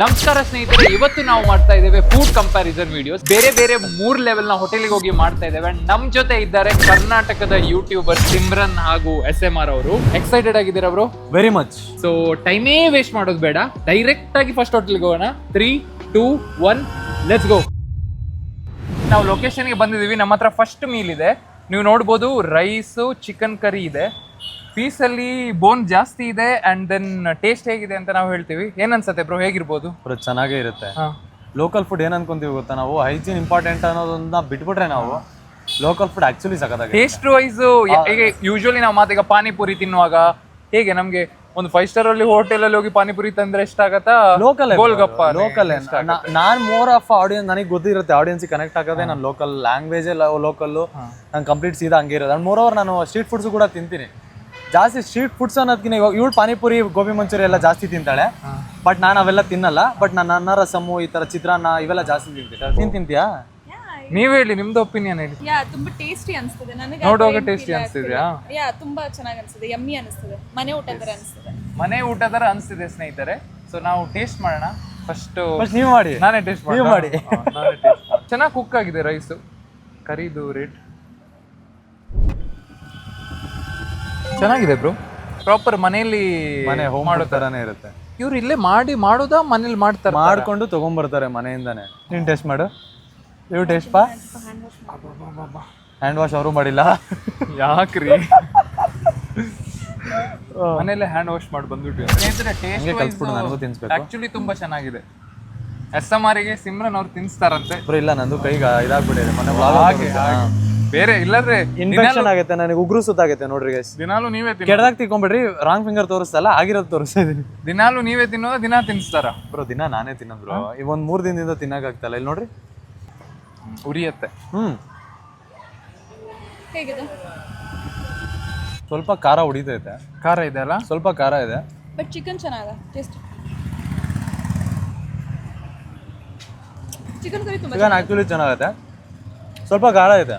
ನಮಸ್ಕಾರ ಸ್ನೇಹಿತರೆ, ಇವತ್ತು ನಾವು ಮಾಡ್ತಾ ಇದ್ದೇವೆ ಫುಡ್ ಕಂಪ್ಯಾರಿಸನ್ ವಿಡಿಯೋಸ್. ಬೇರೆ ಬೇರೆ 3 ಲೆವೆಲ್ ನ ಹೋಟೆಲ್ಗೆ ಹೋಗಿ ಮಾಡ್ತಾ ಇದ್ದೇವೆ. ನಮ್ ಜೊತೆ ಇದ್ದಾರೆ ಕರ್ನಾಟಕದ ಯೂಟ್ಯೂಬರ್ ಸಿಮ್ರನ್ ಹಾಗೂ SMR ಅವರು. ಎಕ್ಸೈಟೆಡ್ ಆಗಿದ್ದೀರಾ ಬ್ರೋ? Very much. ಸೊ ಟೈಮೇ ವೇಸ್ಟ್ ಮಾಡೋದು ಬೇಡ, ಡೈರೆಕ್ಟ್ ಆಗಿ ಫಸ್ಟ್ ಹೋಟೆಲ್ಗೆ ಹೋಗೋಣ. 3, 2, 1 ಲೆಟ್ಸ್ ಗೋ. ನಾವು ಲೊಕೇಶನ್ಗೆ ಬಂದಿದ್ದೀವಿ. ನಮ್ಮ ಹತ್ರ ಫಸ್ಟ್ ಮೀಲ್ ಇದೆ. ನೀವು ನೋಡ್ಬೋದು, ರೈಸ್, ಚಿಕನ್ ಕರಿ ಇದೆ. ಪೀಸಲ್ಲಿ ಬೋನ್ ಜಾಸ್ತಿ ಇದೆ. ಅಂಡ್ ದೆನ್ ಟೇಸ್ಟ್ ಹೇಗಿದೆ ಅಂತ ನಾವು ಹೇಳ್ತೀವಿ. ಏನ್ ಅನ್ಸುತ್ತೆ ಬ್ರೋ, ಹೇಗಿರ್ಬೋದು? ಚೆನ್ನಾಗೇ ಇರುತ್ತೆ. ಲೋಕಲ್ ಫುಡ್ ಏನ್ ಅನ್ಕೊಂತೀವಿ ಗೊತ್ತಾ, ನಾವು ಹೈಜೀನ್ ಇಂಪಾರ್ಟೆಂಟ್ ಅನ್ನೋದನ್ನ ಬಿಟ್ಬಿಟ್ರೆ ನಾವು ಲೋಕಲ್ ಫುಡ್ ಆಕ್ಚುಲಿ ಸಖತ್ತಾಗಿ ಟೇಸ್ಟ್ ವೈಸ್. ಈಗ ಯೂಶುವಲಿ ನಾವು ಮಾತೀಗ ಪಾನಿಪುರಿ ತಿನ್ನುವಾಗ ಹೇಗೆ ನಮ್ಗೆ ಒಂದು 5 ಸ್ಟಾರ್ ಅಲ್ಲಿ ಹೋಟೆಲ್ ಅಲ್ಲಿ ಹೋಗಿ ಪಾನಿಪುರಿ ತಂದ್ರೆ ಎಷ್ಟಾಗತ್ತಾ? Local golgappa local. ನಾನ್ ಮೋರ್ ಆಫ್ ಆಡಿಯನ್ಸ್, ನನಗೆ ಗೊತ್ತಿರುತ್ತೆ ಆಡಿಯನ್ಸ್ ಕನೆಕ್ಟ್ ಆಗೋದೇ ನಾನು ಲೋಕಲ್ ಲ್ಯಾಂಗ್ವೇಜ್ ಲೋಕಲ್. ನಾನು ಕಂಪ್ಲೀಟ್ ಸೀದಾ ಹಂಗೆ ಇರೋದು. ಮೋರ್ ಓವರ್ ನಾನು ಸ್ಟ್ರೀಟ್ ಫುಡ್ಸ್ ಕೂಡ ತಿಂತೀನಿ ಜಾಸ್ತಿ. ಸ್ಟ್ರೀಟ್ ಫುಡ್ಸ್ ಅನ್ನೋದಕ್ಕಿಂತ ಇವಳು ಪಾನಿಪುರಿ, ಗೋಬಿ ಮಂಚೂರಿ ಎಲ್ಲ ಜಾಸ್ತಿ ತಿಂತಾಳೆ. ಬಟ್ ನಾನು ಅವೆಲ್ಲ ತಿನ್ನಲ್ಲ. ಬಟ್ ನಾನು ಅನ್ನ ರಸಮ್ಮು, ಈ ತರ ಚಿತ್ರಾನ್ನ ಇವೆಲ್ಲ ಜಾಸ್ತಿ ತಿಂತೀನಿ. ನೀನ್ ತಿಂತೀಯಾ? ನೀವ್ ಹೇಳಿ, ನಿಮ್ದು ಒಪಿನಿಯನ್ ಹೇಳಿ. ತುಂಬಾ ಟೇಸ್ಟಿ ಅನ್ಸ್ತದೆ ನನಗೆ. ನೋಡುವಾಗ ಟೇಸ್ಟಿ ಅನ್ಸ್ತಿದ್ಯಾ? ತುಂಬಾ ಚೆನ್ನಾಗಿ ಅನ್ಸ್ತದೆ, ಯಮ್ಮಿ ಅನ್ಸ್ತದೆ, ಮನೆ ಊಟ ತರ ಅನ್ಸ್ತದೆ. ಮನೆ ಊಟ ತರ ಅನ್ಸ್ತಿದೆ ಸ್ನೇಹಿತರೆ. ಸೊ ನಾವು ಟೇಸ್ಟ್ ಮಾಡೋಣ. ಫಸ್ಟ್ ನೀವು ಮಾಡಿ. ನಾನೇ ಟೇಸ್ಟ್ ನೀವು ಮಾಡಿ. ಚೆನ್ನಾಗಿ ಕುಕ್ ಆಗಿದೆ ರೈಸು. ಕರಿದು ರೇಟ್ ಚೆನ್ನಾಗಿದೆ ಬ್ರೋ. ಪ್ರಾಪರ್ ಮನೆಯಲ್ಲಿ ಮನೆ ಹೋಮ್ ಮಾಡೋ ತರಾನೇ ಇರುತ್ತೆ. ಇವ್ರು ಇಲ್ಲೇ ಮಾಡೋದಾ ಮನೇಲಿ ಮಾಡ್ತಾರೆ? ಮಾಡ್ಕೊಂಡು ತಗೊಂಡ್ಬರ್ತಾರೆ ಮನೆಯಿಂದಾನೆ. ನೀನ್ ಟೇಸ್ಟ್ ಮಾಡು. ಇವ್ ಟೇಸ್ಟ್ ಪಾ. ಹ್ಯಾಂಡ್ ವಾಶ್ ಅವರು ಮಾಡಿಲ್ಲ. ಯಾಕ್ರಿ? ಮನೇಲೆ ಹ್ಯಾಂಡ್ ವಾಶ್ ಮಾಡಿ ಬಂದ್ಬಿಟ್ಟು ಸ್ನೇಹಿತರೆ. ಟೇಸ್ಟ್ ಆಕ್ಚುಲಿ ತುಂಬಾ ಚೆನ್ನಾಗಿದೆ. SMR ಗೆ ಸಿಮ್ರನ್ ಅವ್ರು ತಿನ್ಸ್ತಾರಂತೆ. ಇಲ್ಲ, ನಂದು ಕೈಗೆ ಇದಾಗ್ಬಿಟ್ಟಿದೆ ಮೊನ್ನೆ. ಬೇರೆ ಇಲ್ಲದ್ರೆ ಇನ್ಫೆಕ್ಷನ್ ಆಗುತ್ತೆ, ನನಗೆ ಉಗುರು ಸುತ್ತಾಗುತ್ತೆ. ನೋಡ್ರಿ ಗೈಸ್, ದಿನಾಲು ನೀವೇ ಕೆಡದಾಗ ತಿನ್ಕೊಂಡ್ಬಿಡ್ರಿ. ರಾಂಗ್ ಫಿಂಗರ್ ತೋರಿಸ್ತಲ್ಲ, ಆಗಿರೋದು ತೋರಿಸ್ತಾ ಇದೀನಿ. ದಿನಾಲು ನೀವೇ ತಿನ್ನೋದ? ದಿನ ತಿನ್ಸ್ತಾರ ಬ್ರೋ? ದಿನ ನಾನೇ ತಿನ್ನೋದು ಬ್ರೋ. ಈ 3 ದಿನದಿಂದ ತಿನ್ನಕ್ಕಾಗ್ತಲ್ಲ. ಇಲ್ಲಿ ನೋಡ್ರಿ, ಉರಿಯತ್ತೆ. ಹೇಗಿದೆ? ಸ್ವಲ್ಪ ಖಾರ ಹೊಡಿತೈತೆ. ಖಾರ ಇದೆ ಅಲ್ಲ? ಸ್ವಲ್ಪ ಖಾರ ಇದೆ. ಬಟ್ ಚಿಕನ್ ಚೆನ್ನಾಗಿದೆ. ಟೇಸ್ಟ್ ಚಿಕನ್ ಕರಿ ತುಂಬಾ ಚಿಕನ್ ಆಕ್ಚುಲಿ ಚೆನ್ನಾಗತ್ತೆ. ಸ್ವಲ್ಪ ಖಾರ ಇದೆ.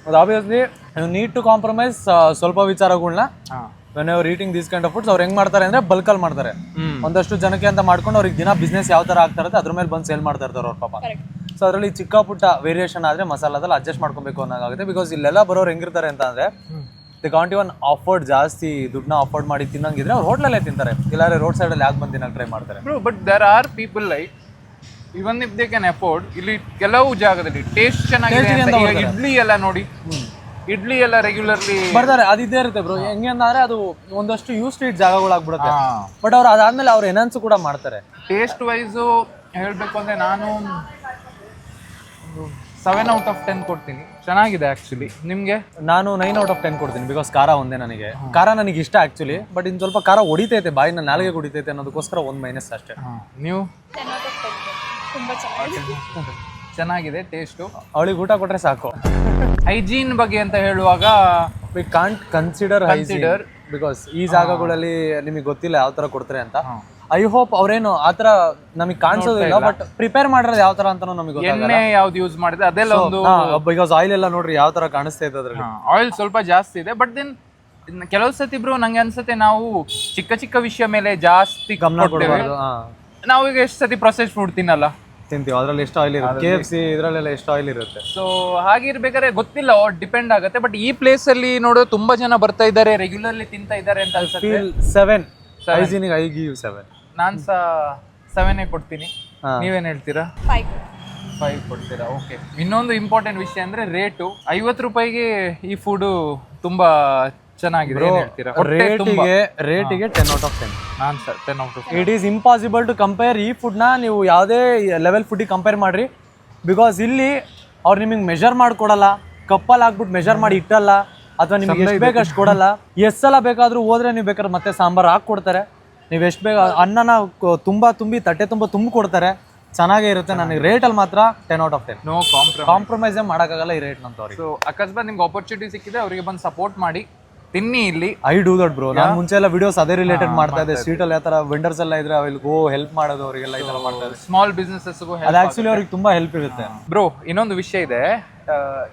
ಅದು obviously you need to compromise ಸ್ವಲ್ಪ ವಿಚಾರಗಳನ್ನ. When your eating these kind of foods, ಅವ್ರು ಹೆಂಗ್ ಮಾಡ್ತಾರೆ ಅಂದ್ರೆ ಬಲ್ಕಲ್ಲಿ ಮಾಡ್ತಾರೆ. ಒಂದಷ್ಟು ಜನಕ್ಕೆ ಅಂತ ಮಾಡ್ಕೊಂಡು ಅವ್ರಿಗೆ ದಿನ ಬಿಸ್ನೆಸ್ ಯಾವ ತರ ಆಗ್ತಾ ಇರುತ್ತೆ ಅದ್ರ ಮೇಲೆ ಬಂದು ಸೇಲ್ ಮಾಡ್ತಾ ಇರ್ತಾರೆ ಅವ್ರ ಪಾಪ. ಸೊ ಅದರಲ್ಲಿ ಚಿಕ್ಕ ಪುಟ್ಟ ವೇರಿಯೇಷನ್ ಆದ್ರೆ ಮಸಾಲಾದಲ್ಲಿ ಅಡ್ಜಸ್ಟ್ ಮಾಡ್ಕೊಬೇಕು ಅನ್ನೋದಾಗುತ್ತೆ. ಬಿಕಾಸ್ ಇಲ್ಲೆಲ್ಲ ಬರೋರು ಹೆಂಗಿರ್ತಾರೆ ಅಂತ ಅಂದ್ರೆ, ದಿ ಕಾಂಟ್ ಇವನ್ ಅಫೋರ್ಡ್, ಜಾಸ್ತಿ ದುಡ್ಡನ್ನ ಅಫೋರ್ಡ್ ಮಾಡಿ ತಿನ್ನಂಗಿದ್ರೆ ಅವ್ರು ಹೋಟ್ಲಲ್ಲೇ ತಿಂತಾರೆ. ಇಲ್ಲಾಂದ್ರೆ ರೋಡ್ ಸೈಡ್ ಅಲ್ಲಿ ಯಾಕೆ ಬಂದು ತಿನ್ನಕ್ಕೆ ಟ್ರೈ ಮಾಡ್ತಾರೆ. But there are people like even if they can afford, ಇಲ್ಲಿ ಕೆಲವು ಜಾಗದಲ್ಲಿ ಟೇಸ್ಟ್ ಚೆನ್ನಾಗಿದೆ. ಇಡ್ಲಿ ಎಲ್ಲ ನೋಡಿ, ಇಡ್ಲಿ ಎಲ್ಲ ರೆಗ್ಯುಲರ್ಲಿ ಬರ್ತಾರೆ. ಅದಿದ್ದೇ ಇರುತ್ತೆ ಬ್ರೋ. ಹೆಂಗೆ ಅಂದ್ರೆ ಅದು ಒಂದಷ್ಟು ಯೂ ಸ್ಟ್ರೀಟ್ ಜಾಗಗಳಾಗ್ಬಿಡುತ್ತೆ. ಬಟ್ ಅವ್ರು ಅದಾದ್ಮೇಲೆ ಅವ್ರು ಎನನ್ಸ್ ಕೂಡ ಮಾಡ್ತಾರೆ. ಟೇಸ್ಟ್ ವೈಸು ಹೇಳ್ಬೇಕು ಅಂದ್ರೆ ನಾನು 7 out of 10 ಕೊಡ್ತೀನಿ. ಚೆನ್ನಾಗಿದೆ ಆಕ್ಚುಲಿ. ನಿಮ್ಗೆ? ನಾನು 9 out of 10 ಕೊಡ್ತೀನಿ. ಬಿಕಾಸ್ ಖಾರ ಒಂದೇ ನನಗೆ. ಖಾರ ನನಗೆ ಇಷ್ಟ ಆಕ್ಚುಲಿ. ಬಟ್ ಇನ್ನು ಸ್ವಲ್ಪ ಖಾರ ಹೊಡಿತೈತೆ, ಬಾಯಿನ ನಾಲಿಗೆ ಹೊಡಿತೈತೆ ಅನ್ನೋದಕ್ಕೋಸ್ಕರ 1 ಮೈನಸ್ ಅಷ್ಟೇ. ನೀವು? 10 out of 10 ತುಂಬಾ ಚೆನ್ನಾಗಿದೆ. ಚೆನ್ನಾಗಿದೆ ಟೇಸ್ಟು. ಅವಳಿಗೆ ಊಟ ಕೊಟ್ರೆ ಸಾಕು. ಹೈಜೀನ್ ಬಗ್ಗೆ ಅಂತ ಹೇಳುವಾಗ ವಿ ಕಾಂಟ್ ಕನ್ಸಿಡರ್ ಬಿಕಾಸ್ ಈ ಜಾಗಗಳಲ್ಲಿ ನಿಮಗೆ ಗೊತ್ತಿಲ್ಲ ಯಾವ ತರ ಕೊಡ್ತಾರೆ ಅಂತ. ಐ ಹೋಪ್ ಅವ್ರೇನು ಆತರ ನಮಗೆ ಕಾಣಿಸೋದಿಲ್ಲ. ಬಟ್ ಪ್ರಿಪೇರ್ ಮಾಡಿರೋದು ಯಾವ ತರ ಅಂತಾನು ನಮಗೆ ಗೊತ್ತಾಗಲ್ಲ. ಎಣ್ಣೆ ಯಾವ್ದು ಯೂಸ್ ಮಾಡಿದ್ರೆ ಅದೆಲ್ಲ ಒಂದು. ಬಿಕಾಸ್ ಆಯಿಲ್ ಎಲ್ಲ ನೋಡ್ರಿ ಯಾವ ತರ ಕಾಣಿಸ್ತಾ ಇದೆ ಅದ್ರಲ್ಲಿ. ಆಯಿಲ್ ಸ್ವಲ್ಪ ಜಾಸ್ತಿ ಇದೆ. ಬಟ್ ದೆನ್ ಕೆಲವು ಸತಿ ಬ್ರೋ ನಂಗೆ ಅನ್ಸುತ್ತೆ ನಾವು ಚಿಕ್ಕ ಚಿಕ್ಕ ವಿಷಯ ಮೇಲೆ ಜಾಸ್ತಿ ಗಮನ ಕೊಡಬಾರ್ದು. ನಾವು ಈಗ ಎಷ್ಟು ಸತಿ ಪ್ರೊಸೆಸ್ ಫುಡ್ ತಿನ್ನಲ್ಲ, ತಿಂತೀವಿ. ಅದ್ರಲ್ಲಿ ಎಷ್ಟು ಆಯಿಲ್ ಇರುತ್ತೆ. KFC ಇದ್ರಲ್ಲೆಲ್ಲ ಎಷ್ಟು ಆಯಿಲ್ ಇರುತ್ತೆ. ಸೊ ಹಾಗಿರ್ಬೇಕಾದ್ರೆ ಗೊತ್ತಿಲ್ಲ, ಡಿಪೆಂಡ್ ಆಗುತ್ತೆ. ಬಟ್ ಈ ಪ್ಲೇಸ್ ಅಲ್ಲಿ ನೋಡೋ ತುಂಬಾ ಜನ ಬರ್ತಾ ಇದ್ದಾರೆ, ರೆಗ್ಯುಲರ್ಲಿ ತಿಂತಾ ಇದ್ದಾರೆ ಅಂತ ಅನ್ಸುತ್ತೆ. 7 ಹೈಜೀನಿಗೆ ಐ ಗಿವ್ 7. ನಾನ್ 7 ಕೊಡ್ತೀನಿ. ನೀವೇನ್ ಹೇಳ್ತೀರಾ? 5 ಕೊಡ್ತೀರಾ? ಓಕೆ. ಇನ್ನೊಂದು ಇಂಪಾರ್ಟೆಂಟ್ ವಿಷಯ ಅಂದ್ರೆ ರೇಟು. 50 ರೂಪಾಯಿಗೆ ಈ ಫುಡ್ ತುಂಬಾ ಚೆನ್ನಾಗಿದೆ. ಏನ್ ಹೇಳ್ತೀರಾ? ರೇಟಿಗೆ 10 out of 10. ನಾನ್ 10 out of 10. It is impossible to compare. ಈ ಫುಡ್ನ ನೀವು ಯಾವುದೇ ಲೆವೆಲ್ ಫುಡ್ಡಿಗೆ ಕಂಪೇರ್ ಮಾಡ್ರಿ. ಬಿಕಾಸ್ ಇಲ್ಲಿ ಅವ್ರು ನಿಮಗೆ ಮೆಷರ್ ಮಾಡಿಕೊಡಲ್ಲ. ಕಪ್ಪಲ್ಲಿ ಹಾಕ್ಬಿಟ್ಟು ಮೆಷರ್ ಮಾಡಿ ಇಟ್ಟಲ್ಲ. ಅಥವಾ ನಿಮ್ಗೆ ಎಷ್ಟು ಬೇಕು ಅಷ್ಟು ಕೊಡಲ್ಲ. ಎಷ್ಟು ಸಲ ಬೇಕಾದ್ರೂ ಹೋದ್ರೆ ನೀವು ಬೇಕಾದ್ರೆ ಮತ್ತೆ ಸಾಂಬಾರು ಹಾಕ್ಕೊಡ್ತಾರೆ. ನೀವು ಎಷ್ಟು ಬೇಕು ಅನ್ನನ ತುಂಬಿ ತಟ್ಟೆ ತುಂಬ ಕೊಡ್ತಾರೆ. ಚೆನ್ನಾಗೇ ಇರುತ್ತೆ. ನನಗೆ ರೇಟಲ್ಲಿ ಮಾತ್ರ 10 out of 10. ನೋ ಕಾಂಪ್ರಮೈಸೇ ಮಾಡೋಕ್ಕಾಗಲ್ಲ ಈ ರೇಟ್ ನಂತವ್ರಿಗೆ. ಸೊ ಅಕಸ್ಮಾತ್ ನಿಮ್ಗೆ ಆಪರ್ಚುನಿಟಿ ಸಿಕ್ಕಿದೆ ಅವರಿಗೆ ಬಂದು ಸಪೋರ್ಟ್ ಮಾಡಿ ತಿನ್ನಿ ಇಲ್ಲಿ. I do that bro. ನಾನು ಮುಂಚೆ ಎಲ್ಲ ವಿಡಿಯೋಸ್ ಅದೇ ರಿಲೇಟೆಡ್ ಮಾಡ್ತಾ ಇದ್ದೆ. ಸ್ಟ್ರೀಟ್ ಅಲ್ಲಿ ಯಾವ ತರ ವೆಂಡರ್ಸ್ ಎಲ್ಲ ಇದ್ರೆ ಅಲ್ಲಿ ಗೋ ಹೆಲ್ಪ್ ಮಾಡೋದು ಅವರಿಗೆಲ್ಲ ಈ ತರ ಮಾಡ್ತಾರೆ. ಸ್ಮಾಲ್ ಬಿಸ್ನೆಸಸ್ ಅದು ಆಕ್ಚುಲಿ ಅವ್ರಿಗೆ ತುಂಬಾ ಹೆಲ್ಪ್ ಇರುತ್ತೆ ಬ್ರೋ. ಇನ್ನೊಂದು ವಿಷಯ ಇದೆ,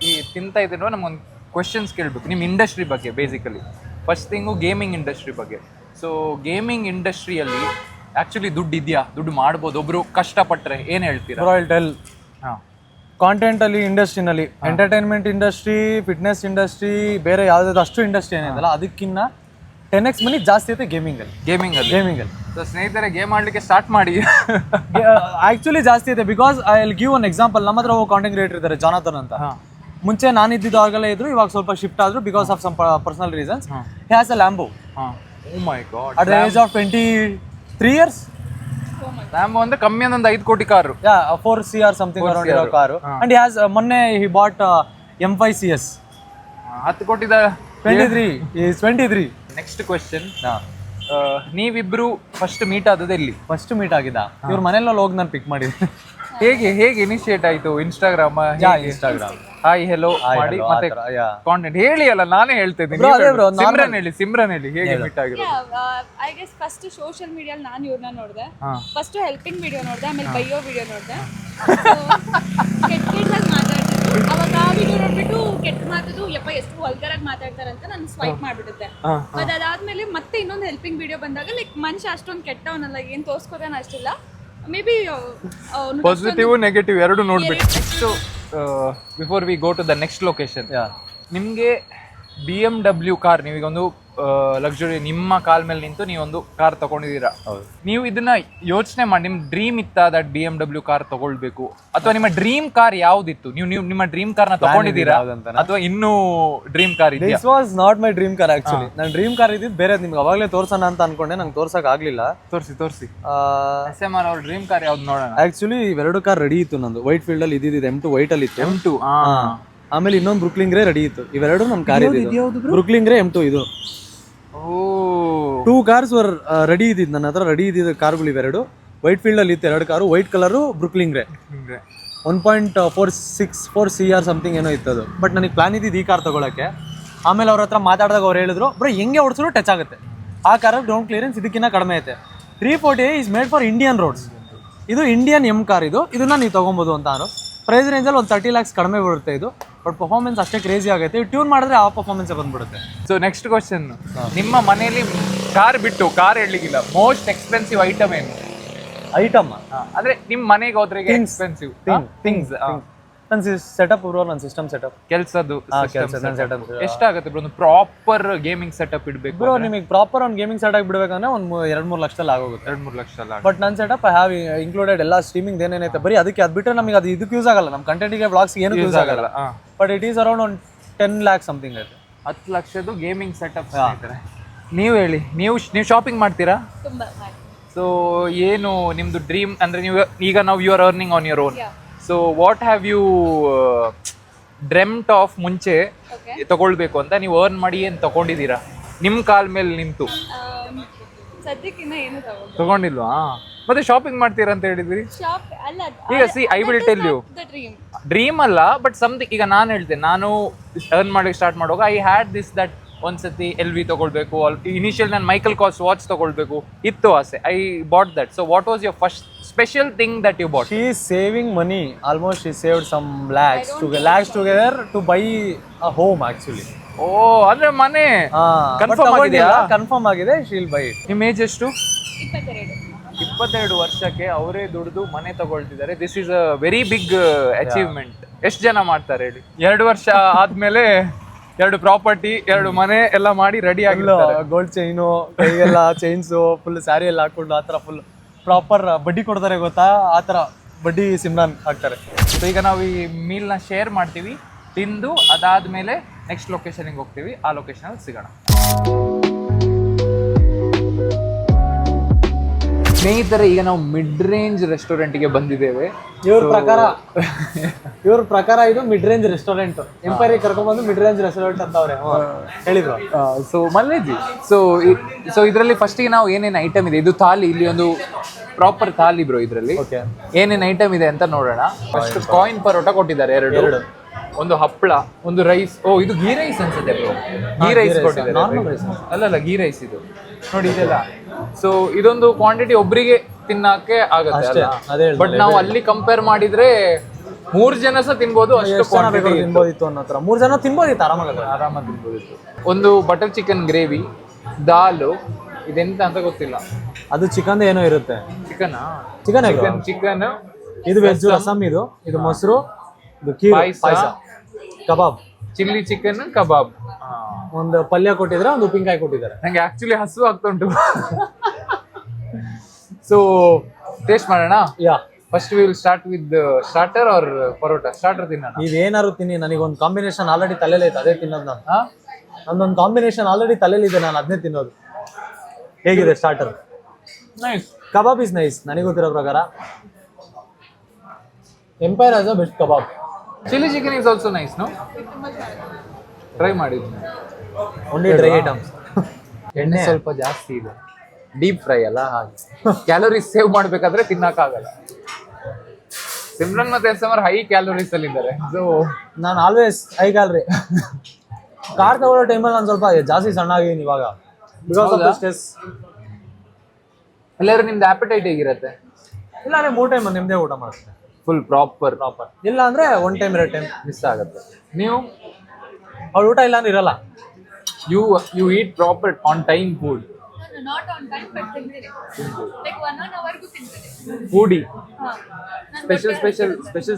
ಈ ತಿಂತಾ ಇದ್ರು ನಮ್ಗೊಂದು ಕ್ವೆಶನ್ಸ್ ಕೇಳಬೇಕು ನಿಮ್ಮ ಇಂಡಸ್ಟ್ರಿ ಬಗ್ಗೆ. Basically first thing gaming industry ಬಗ್ಗೆ. ಸೊ ಗೇಮಿಂಗ್ ಇಂಡಸ್ಟ್ರಿಯಲ್ಲಿ ಆಕ್ಚುಲಿ ದುಡ್ಡು ಇದೆಯಾ, ದುಡ್ಡು ಮಾಡ್ಬೋದು ಒಬ್ರು ಕಷ್ಟಪಟ್ರೆ, ಏನ್ ಹೇಳ್ತೀರಾ? ಬ್ರೋ ಐಲ್ ಟೆಲ್, ಹಾ ಕಾಂಟೆಂಟ್ ಅಲ್ಲಿ ಇಂಡಸ್ಟ್ರಿನಲ್ಲಿ ಎಂಟರ್ಟೈನ್ಮೆಂಟ್ ಇಂಡಸ್ಟ್ರಿ, ಫಿಟ್ನೆಸ್ ಇಂಡಸ್ಟ್ರಿ, ಬೇರೆ ಯಾವ್ದಾದ್ರು ಅಷ್ಟು ಇಂಡಸ್ಟ್ರಿ ಏನಿದೆಲ್ಲ ಅದಕ್ಕಿಂತ 10x ಮನಿ ಜಾಸ್ತಿ ಐತೆ ಗೇಮಿಂಗ್ ಅಲ್ಲಿ. ಗೇಮಿಂಗ್ ಅಲ್ಲಿ ಸೊ ಸ್ನೇಹಿತರೆ, ಗೇಮ್ ಆಡ್ಲಿಕ್ಕೆ ಸ್ಟಾರ್ಟ್ ಮಾಡಿ. ಆಕ್ಚುಲಿ ಜಾಸ್ತಿ ಇದೆ. Because I will give one example. ನಮ್ಮ ಹತ್ರ ಒಬ್ಬ ಕಾಂಟೆಂಟ್ ಕ್ರಿಯೇಟರ್ ಇದ್ದಾರೆ, ಜಾನಥನ್ ಅಂತ. ಮುಂಚೆ ನಾನು ಇದ್ದಿದ್ದು ಆಗಲೇ ಇದ್ರು, ಇವಾಗ ಸ್ವಲ್ಪ ಶಿಫ್ಟ್ ಆದ್ರು because of some personal reasons. He has a Lambo oh my God, at the age of 23 years. Lambo ಅಂದ್ರೆ ಕಮ್ಮಿ ಅಂದ್ರೆ 5 ಕೋಟಿ ಕಾರು. 4 CR ಸಮಥಿಂಗ್ ಅರೌಂಡ್ ಇರೋ ಕಾರು. ಅಂಡ್ ಹಿ ಹ್ಯಾಸ್ ಮೊನ್ನೆ ಹಿ ಬಾಟ್ M5 CS. 10 ಕೋಟಿದ 23. He is 23. Next question, ನೀವಿಬ್ರು first meet ಆದದ್ದು ಎಲ್ಲಿ? ಫಸ್ಟ್ ಮೀಟ್ ಆಗಿದ್ದ ಇವ್ರ ಮನೇಲಿ ಹೋಗಿ ನಾನು ಪಿಕ್ ಮಾಡಿದ್ದೆ. ಹೇಗೆ ಇನಿಷಿಯೇಟ್ ಆಯ್ತು? ಇನ್ಸ್ಟಾಗ್ರಾಮ್? ಇನ್ಸ್ಟಾಗ್ರಾಮ್ ಹಾಯ್ ಹೆಲೋ ಮಾಡಿ ಮತ್ತೆ ಕಾಂಟೆಂಟ್ ಹೇಳಿ ಅಲ್ಲ, ನಾನೇ ಹೇಳ್ತಿದ್ದೀನಿ. ಸಿಮ್ರನ್ ಹೇಳಿ ಹೇಗೆ ಮೀಟ್ ಆಗಿರೋದು? ಐ ಗೆಸ್ ಫಸ್ಟ್ ಸೋಷಿಯಲ್ ಮೀಡಿಯಲ್ಲಿ ನಾನು ಇವ್ರನ್ನ ನೋಡಿದೆ. ಫಸ್ಟ್ ಹೆಲ್ಪಿಂಗ್ ವಿಡಿಯೋ ನೋಡಿದೆ, ಆಮೇಲೆ ಬೈಯೋ ವಿಡಿಯೋ ನೋಡಿದೆ. ಕೆಟ್ಟದಾಗಿ ಮಾತಾಡ್ತಿದ್ರು, ಅವಾಗ ಆ ವಿಡಿಯೋ ನೋಡ್ಬಿಟ್ಟು ಕೆಟ್ಟ ಮಾತಾಡು ಯಪ್ಪ ಎಷ್ಟು ವಲ್ಗರ್ ಆಗಿ ಮಾತಾಡ್ತಾರೆ ಅಂತ ನಾನು ಸ್ವೈಪ್ ಮಾಡ್ಬಿಡುತ್ತೆ. ಮತ್ತೆ ಅದಾದ್ಮೇಲೆ ಮತ್ತೆ ಇನ್ನೊಂದು ಹೆಲ್ಪಿಂಗ್ ವಿಡಿಯೋ ಬಂದಾಗ ಲೈಕ್ ಮನುಷ್ಯ ಅಷ್ಟೊಂದು ಕೆಟ್ಟವನಲ್ಲ, ಏನ್ ತೋರ್ಸ್ಕೋದೇನ ಅಷ್ಟಿಲ್ಲ, ಮೇ ಬಿ ಪಾಸಿಟಿವ್ ನೆಗೆಟಿವ್ ಎರಡು ನೋಡ್ಬಿಟ್ಟು. Next before we go to the next location, ನಿಮ್ಗೆ BMW ಕಾರ್, ನೀವೀಗೊಂದು ಲಕ್ಸುರಿ ನಿಮ್ಮ ಕಾಲ್ ಮೇಲೆ ನಿಂತು ನೀವೊಂದು ಕಾರ್ ತಗೊಂಡಿದ್ದೀರಾ. ನೀವು ಇದನ್ನ ಯೋಚನೆ ಮಾಡಿ, ನಿಮ್ ಡ್ರೀಮ್ ಇತ್ತ ದಟ್ BMW ಕಾರ್ ತಗೊಳ್ಬೇಕು, ಅಥವಾ ನಿಮ್ಮ ಡ್ರೀಮ್ ಕಾರ್ ಯಾವ್ದಿತ್ತು? ನೀವು ನಿಮ್ಮ ಡ್ರೀಮ್ ಕಾರ್ ನ ತಗೊಂಡಿದ್ದೀರಾ ಅಥವಾ ಇನ್ನೂ ಡ್ರೀಮ್ ಕಾರ್ ಇದೆಯಾ? This was not my dream car actually. ನನ್ನ ಡ್ರೀಮ್ ಕಾರ್ ಇದ್ದಿದ್ದು ಬೇರೆ, ನಿಮ್ಗೆ ಅವಾಗಲೇ ತೋರ್ಸೋಣ ಅಂತ ಅನ್ಕೊಂಡೆ, ನಂಗೆ ತೋರ್ಸಕ್ ಆಗ್ಲಿಲ್ಲ. ತೋರಿಸಿ SMR ಅವ್ರ ಡ್ರೀಮ್ ಕಾರ್ ಯಾವ್ದು ನೋಡೋಣ. ಆಕ್ಚುಲಿ ಇವೆರಡು ಕಾರ್ ರೆಡಿ ಇತ್ತು ನಂದು. ವೈಟ್ ಫೀಲ್ಡ್ ಅಲ್ಲಿ ಇದ್ದಿದ್ದು M2 ವೈಟ್ ಅಲ್ಲಿ ಇತ್ತು. M2 ಆಮೇಲೆ ಇನ್ನೊಂದು ಬ್ರುಕ್ಲಿನ್ ಗ್ರೇ ರೆಡಿ ಇತ್ತು. ಇವೆರಡು ನಮ್ ಕಾರ್ ಇದ್ದು. ಬ್ರುಕ್ಲಿನ್ ಗ್ರೇ M2 ಇದು. 2 cars ವರ್ ರೆಡಿ ಇದ್ದಿದ್ದು ನನ್ನ ಹತ್ರ. ರೆಡಿ ಇದ್ದಿದ್ದ ಕಾರ್ಗಳು ಇವೆರಡು. ವೈಟ್ ಫೀಲ್ಡ್ ಅಲ್ಲಿ ಇತ್ತು 2 car. White colour Brooklyn grey 1.464 CR something ಏನೋ ಇತ್ತು ಅದು. ಬಟ್ ನನಗೆ ಪ್ಲಾನ್ ಇದ್ದಿದ್ದು ಈ ಕಾರ್ ತಗೊಳಕ್ಕೆ. ಆಮೇಲೆ ಅವ್ರ ಹತ್ರ ಮಾತಾಡಿದಾಗ ಅವ್ರು ಹೇಳಿದ್ರು, ಬ್ರೋ ಹೆಂಗೆ ಓಡಿಸಿದ್ರು ಟಚ್ ಆಗುತ್ತೆ. ಆ ಕಾರ್ ಗ್ರೌಂಡ್ ಕ್ಲಿಯರೆನ್ಸ್ ಇದಕ್ಕಿಂತ ಕಡಿಮೆ ಐತೆ. 340 is made for Indian roads. ಇದು ಇಂಡಿಯನ್ M ಕಾರ್ ಇದು. ಇದನ್ನ ನೀವು ತಗೊಬೋದು ಅಂತ ನಾನು. ಪ್ರೈಸ್ ರೇಂಜಲ್ಲಿ ಒಂದು 30 lakhs ಕಡಿಮೆ ಬರುತ್ತೆ ಇದು. ಬಟ್ ಪರ್ಫಾರ್ಮೆನ್ಸ್ ಅಷ್ಟೇ ಕ್ರೇಜಿ ಆಗುತ್ತೆ. ಟ್ಯೂನ್ ಮಾಡಿದ್ರೆ ಆ ಪರ್ಫಾರ್ಮೆನ್ಸ್ ಬಂದ್ಬಿಡುತ್ತೆ. ಸೊ ನೆಕ್ಸ್ಟ್ ಕ್ವಶನ್, ನಿಮ್ಮ ಮನೆಯಲ್ಲಿ ಕಾರ್ ಬಿಟ್ಟು, ಕಾರ್ ಹೇಳಲಿಕ್ಕಿಲ್ಲ, ಮೋಸ್ಟ್ ಎಕ್ಸ್ಪೆನ್ಸಿವ್ ಐಟಮ್ ಏನು? ಐಟಮ್ ಅಂದ್ರೆ ನಿಮ್ ಮನೆಗೆ ಹೋದ್ರೆ ಎಕ್ಸ್ಪೆನ್ಸಿವ್ ಥಿಂಗ್ಸ್. ನನ್ನ ಸೆಟಪ್ ಬ್ರೋ, ನನ್ನ ಸಿಸ್ಟಮ್ ಸೆಟಪ್, ಕೆಲಸದ್ದು ಸೆಟಪ್ ಎಷ್ಟಾಗುತ್ತೆ ಬ್ರೋ? ಒಂದು ಪ್ರಾಪರ್ ಗೇಮಿಂಗ್ ಸೆಟಪ್ ಇಡಬೇಕು ಬ್ರೋ. ನಿಮಗೆ ಪ್ರಾಪರ್ ಒಂದು ಗೇಮಿಂಗ್ ಸೆಟಪ್ ಬಿಡಬೇಕಂದ್ರೆ ಒಂದು 2-3 ಲಕ್ಷದಲ್ಲಿ ಆಗೋಗುತ್ತೆ. 2-3 ಲಕ್ಷ ಅಲ್ಲ. ಬಟ್ ನನ್ನ ಸೆಟಪ್ ಐ ಹ್ಯಾವ್ ಇನ್ಕ್ಲೂಡೆಡ್ ಎಲ್ಲ ಸ್ಟ್ರೀಮಿಂಗ್ ಏನೇನೈತೆ ಬರೀ ಅದಕ್ಕೆ. ಅದು ಬಿಟ್ಟರೆ ನಮಗೆ ಅದು ಇದಕ್ಕೆ ಯೂಸ್ ಆಗಲ್ಲ, ನಮ್ಮ ಕಂಟೆಂಟಿಗೆ ಬ್ಲಾಗ್ಸ್ ಏನು ಯೂಸ್ ಆಗಲ್ಲ. ಬಟ್ ಇಟ್ ಈಸ್ ಅರೌಂಡ್ ಒಂದು 10 lakhs ಸಮಥಿಂಗ್ ಐತೆ. 10 ಲಕ್ಷದ್ದು ಗೇಮಿಂಗ್ ಸೆಟಪ್. ನೀವು ಹೇಳಿ, ನೀವು ಶಾಪಿಂಗ್ ಮಾಡ್ತೀರಾ? ತುಂಬಾ. ಸೊ ಏನು ನಿಮ್ದು ಡ್ರೀಮ್? ಅಂದ್ರೆ ನೀವು ಈಗ ನಾವು you are earning on your own. So what have you dreamt of ಮುಂಚೆ ತಗೊಳ್ಬೇಕು ಅಂತ? ನೀವು ಅರ್ನ್ ಮಾಡಿ ಏನು ತಗೊಂಡಿದ್ದೀರಾ ನಿಮ್ಮ ಕಾಲ್ ಮೇಲೆ ನಿಂತು? ಸದ್ಯಕ್ಕಿನ್ನ ಏನು ತಗೊಂಡಿಲ್ವಾ? ಮತ್ತೆ ಶಾಪಿಂಗ್ ಮಾಡ್ತೀರಾ ಅಂತ ಹೇಳಿದ್ರಿ. ಈಗ I will tell you, dream ಅಲ್ಲ ಬಟ್ ಸಮಥಿಂಗ್. ಈಗ ನಾನು ಹೇಳ್ತೇನೆ, ನಾನು ಅರ್ನ್ ಮಾಡಕ್ಕೆ ಸ್ಟಾರ್ಟ್ ಮಾಡುವಾಗ ಐ ಹ್ಯಾಡ್ ದಿಸ್ ದಟ್ ಒಂದ್ಸತಿ LV ತಗೊಳ್ಬೇಕು, ಇನಿಷಿಯಲ್ ನಾನು ಮೈಕಲ್ ಕಾಸ್ ವಾಚ್ ತಗೊಳ್ಬೇಕು ಇತ್ತು ಆಸೆ. I bought that. So what was your first special thing that you bought? She is saving money. Almost she saved some lakhs together to buy a home actually. Oh, ಅಂದ್ರೆ ಮನೆ confirm ಆಗಿದೆ. She will buy it. ನಿಮ್ಮ age ಎಷ್ಟು? 22. 22 ವರ್ಷಕ್ಕೆ ಅವರೇ ದುಡಿದು ಮನೆ ತಗೊಳ್ತಿದ್ದಾರೆ. This is a very big achievement. ಎಷ್ಟು ಜನ ಮಾಡ್ತಾರೆ ಹೇಳಿ? 2 ವರ್ಷ ಆದ್ಮೇಲೆ 2 ಪ್ರಾಪರ್ಟಿ, 2 ಮನೆ ಎಲ್ಲ ಮಾಡಿ ರೆಡಿ ಆಗಿಲ್ಲ. ಗೋಲ್ಡ್ ಚೈನು, ಕೈಗೆಲ್ಲ ಚೈನ್ಸು, ಫುಲ್ ಸ್ಯಾರಿ ಎಲ್ಲ ಹಾಕೊಂಡು ಆ ಥರ ಫುಲ್ ಪ್ರಾಪರ್ ಬಡ್ಡಿ ಕೊಡ್ತಾರೆ ಗೊತ್ತಾ, ಆ ಥರ ಬಡ್ಡಿ ಸಿಮ್ರಾನ್ ಹಾಕ್ತಾರೆ. ಸೊ ಈಗ ನಾವು ಈ ಮೀಲ್ನ ಶೇರ್ ಮಾಡ್ತೀವಿ, ತಿಂದು ಅದಾದ್ಮೇಲೆ ನೆಕ್ಸ್ಟ್ ಲೊಕೇಶನ್ಗೆ ಹೋಗ್ತೀವಿ. ಆ ಲೊಕೇಶನ್ ಸಿಗೋಣ. ಸ್ನೇಹಿತರೆ, ಈಗ ನಾವು ಮಿಡ್ ರೇಂಜ್ ರೆಸ್ಟೋರೆಂಟ್ಗೆ ಬಂದಿದ್ದೇವೆ. ಇವ್ರ ಪ್ರಕಾರ ಇದು ಮಿಡ್ ರೇಂಜ್ ರೆಸ್ಟೋರೆಂಟ್. ಎಂಪೈರಿಗೆ ಕರ್ಕೊಂಡ್ಬಂದು ಮಿಡ್ ರೇಂಜ್ ರೆಸ್ಟೋರೆಂಟ್ ಅಂತ ಅವ್ರೆ ಹೇಳಿದ್ರು. ಸೊ ಮಲ್ಲೇಜಿ, ಸೊ ಇದರಲ್ಲಿ ಫಸ್ಟಿಗೆ ನಾವು ಏನೇನು ಐಟಮ್ ಇದೆ, ಇದು ಥಾಲಿ, ಇಲ್ಲಿ ಒಂದು ಪ್ರಾಪರ್ ಥಾಲಿ ಬ್ರೋ. ಇದರಲ್ಲಿ ಏನೇನು ಐಟಮ್ ಇದೆ ಅಂತ ನೋಡೋಣ. ಫಸ್ಟ್ ಕಾಯಿನ್ ಪರೋಟ ಕೊಟ್ಟಿದ್ದಾರೆ 2, ಒಂದು ಹಪ್ಪಳ, ಒಂದು ರೈಸ್. ಓ, ಇದು ಗೀ ರೈಸ್ ಅನ್ಸುತ್ತೆ ಬ್ರೋ. ಗೀ ರೈಸ್ ಕೊಟ್ಟಿದ್ದಾರೆ. ಅಲ್ಲಲ್ಲ, ಗೀ ರೈಸ್ ಇದು ನೋಡಿ, ಇದೆಲ್ಲ. ಸೊ ಇದೊಂದು ಕ್ವಾಂಟಿಟಿ ಒಬ್ರಿಗೆ ತಿನ್ನಕ್ಕೆ ಆಗುತ್ತೆ. ಬಟ್ ನಾವು ಅಲ್ಲಿ ಕಂಪೇರ್ ಮಾಡಿದ್ರೆ 3 ಜನ ಸಹ ತಿನ್ಬೋದು. ಅಷ್ಟು ತಿನ್ಬೋದಿತ್ತು ಅನ್ನೋ ಹತ್ರ 3 ಜನ ತಿನ್ಬೋದಿತ್ತು ಆರಾಮಾಗಿ ತಿನ್ಬೋದಿತ್ತು. ಒಂದು ಬಟರ್ ಚಿಕನ್ ಗ್ರೇವಿ, ದಾಲು, ಇದೆಂತ ಅಂತ ಗೊತ್ತಿಲ್ಲ. ಅದು ಚಿಕನ್ ಏನೋ ಇರುತ್ತೆ. ಚಿಕನಾ? Chicken chicken. ಇದು ವೆಜ್ ರಸಮ್, ಇದು ಮೊಸರು, ಇದು ಪಾಯಸ, ಕಬಾಬ್, ಚಿಲ್ಲಿ ಚಿಕನ್ ಕಬಾಬ್. ಒಂದು ಪಲ್ಯ ಕೊಟ್ಟಿದ್ರೆ, ಒಂದು ಉಪ್ಪಿನಕಾಯಿ ಕೊಟ್ಟಿದ್ದಾರೆ. ನಂಗೆ ಆಕ್ಚುಲಿ ಹಸು ಆಗ್ತಾ ಉಂಟು. ಸೊ ಟೇಸ್ಟ್ ಮಾಡೋಣ. Yeah, first we will start with starter or paratha? Starter ತಿನ್ನೋಣ. ನೀವೇನಾದ್ರು ತಿನ್ನಿ, ನನಗೊಂದು ಕಾಂಬಿನೇಷನ್ ಆಲ್ರೆಡಿ ತಲೆಯಲ್ಲೈತೆ, ಅದೇ ತಿನ್ನೋದು ನಾನು. ನಂದೊಂದು ಕಾಂಬಿನೇಷನ್ ಆಲ್ರೆಡಿ ತಲೆಯಲ್ಲಿದೆ, ನಾನು ಅದನ್ನೇ ತಿನ್ನೋದು. ಹೇಗಿದೆ starter? Nice. Kebab is nice. ನನಗೆ ಗೊತ್ತಿರೋ ಪ್ರಕಾರ Empire as a best kebab. Chilli chicken is also nice. No, try ಮಾಡಿದ್ವಿ. Only dry items. ಎಣ್ಣೆ ಸ್ವಲ್ಪ ಜಾಸ್ತಿ ಇದೆ, ಡೀಪ್ ಫ್ರೈ ಅಲ್ಲ, ಹಾಗೆ ಕ್ಯಾಲೋರೀಸ್ ಸೇವ್ ಮಾಡ್ಬೇಕಾದ್ರೆ ತಿನ್ನಕ್ಕಾಗಲ್ಲ. ಸಿಮ್ರನ್ ಮತ್ತೆ ಎಸ್ಎಂಆರ್ ಹೈ ಕ್ಯಾಲೋರೀಸ್ ಅಲ್ಲಿ ಇದ್ದಾರೆ. ಸೊ ನಾನು ಆಲ್ವೇಸ್ ಹೈ ಕ್ಯಾಲರಿ. ಕಾರ್ ತಗೊಳ್ಳೋ ಟೈಮಲ್ಲಿ ನಾನು ಸ್ವಲ್ಪ ಜಾಸ್ತಿ ಸಣ್ಣ ಆಗಿದ್ದೀನಿ ಇವಾಗ, ಬಿಕಾಸ್ ಆಫ್ ದ ಸ್ಟ್ರೆಸ್. ಎಲ್ಲರೂ ನಿಮ್ದು ಆಪಟೈಟ್ ಹೇಗಿರುತ್ತೆ? ಇಲ್ಲ ಅಂದ್ರೆ 3 ಟೈಮ್ ನಿಮ್ದೇ ಊಟ ಮಾಡ್ತೀನಿ, ಫುಲ್ ಪ್ರಾಪರ್. ಇಲ್ಲ ಅಂದ್ರೆ 1 ಟೈಮ್ 2 ಟೈಮ್ ಮಿಸ್ ಆಗುತ್ತೆ. ನೀವು ಅವ್ರ ಊಟ ಇಲ್ಲ ಅಂದ್ರೆ ಇರಲ್ಲ. You eat proper on time food? Not on time but ತಿಂತೀನಿ, ಲೈಕ್ 1 ಅವರ್ಗೂ ತಿಂತೀನಿ. ಫುಡಿ ಹಾ,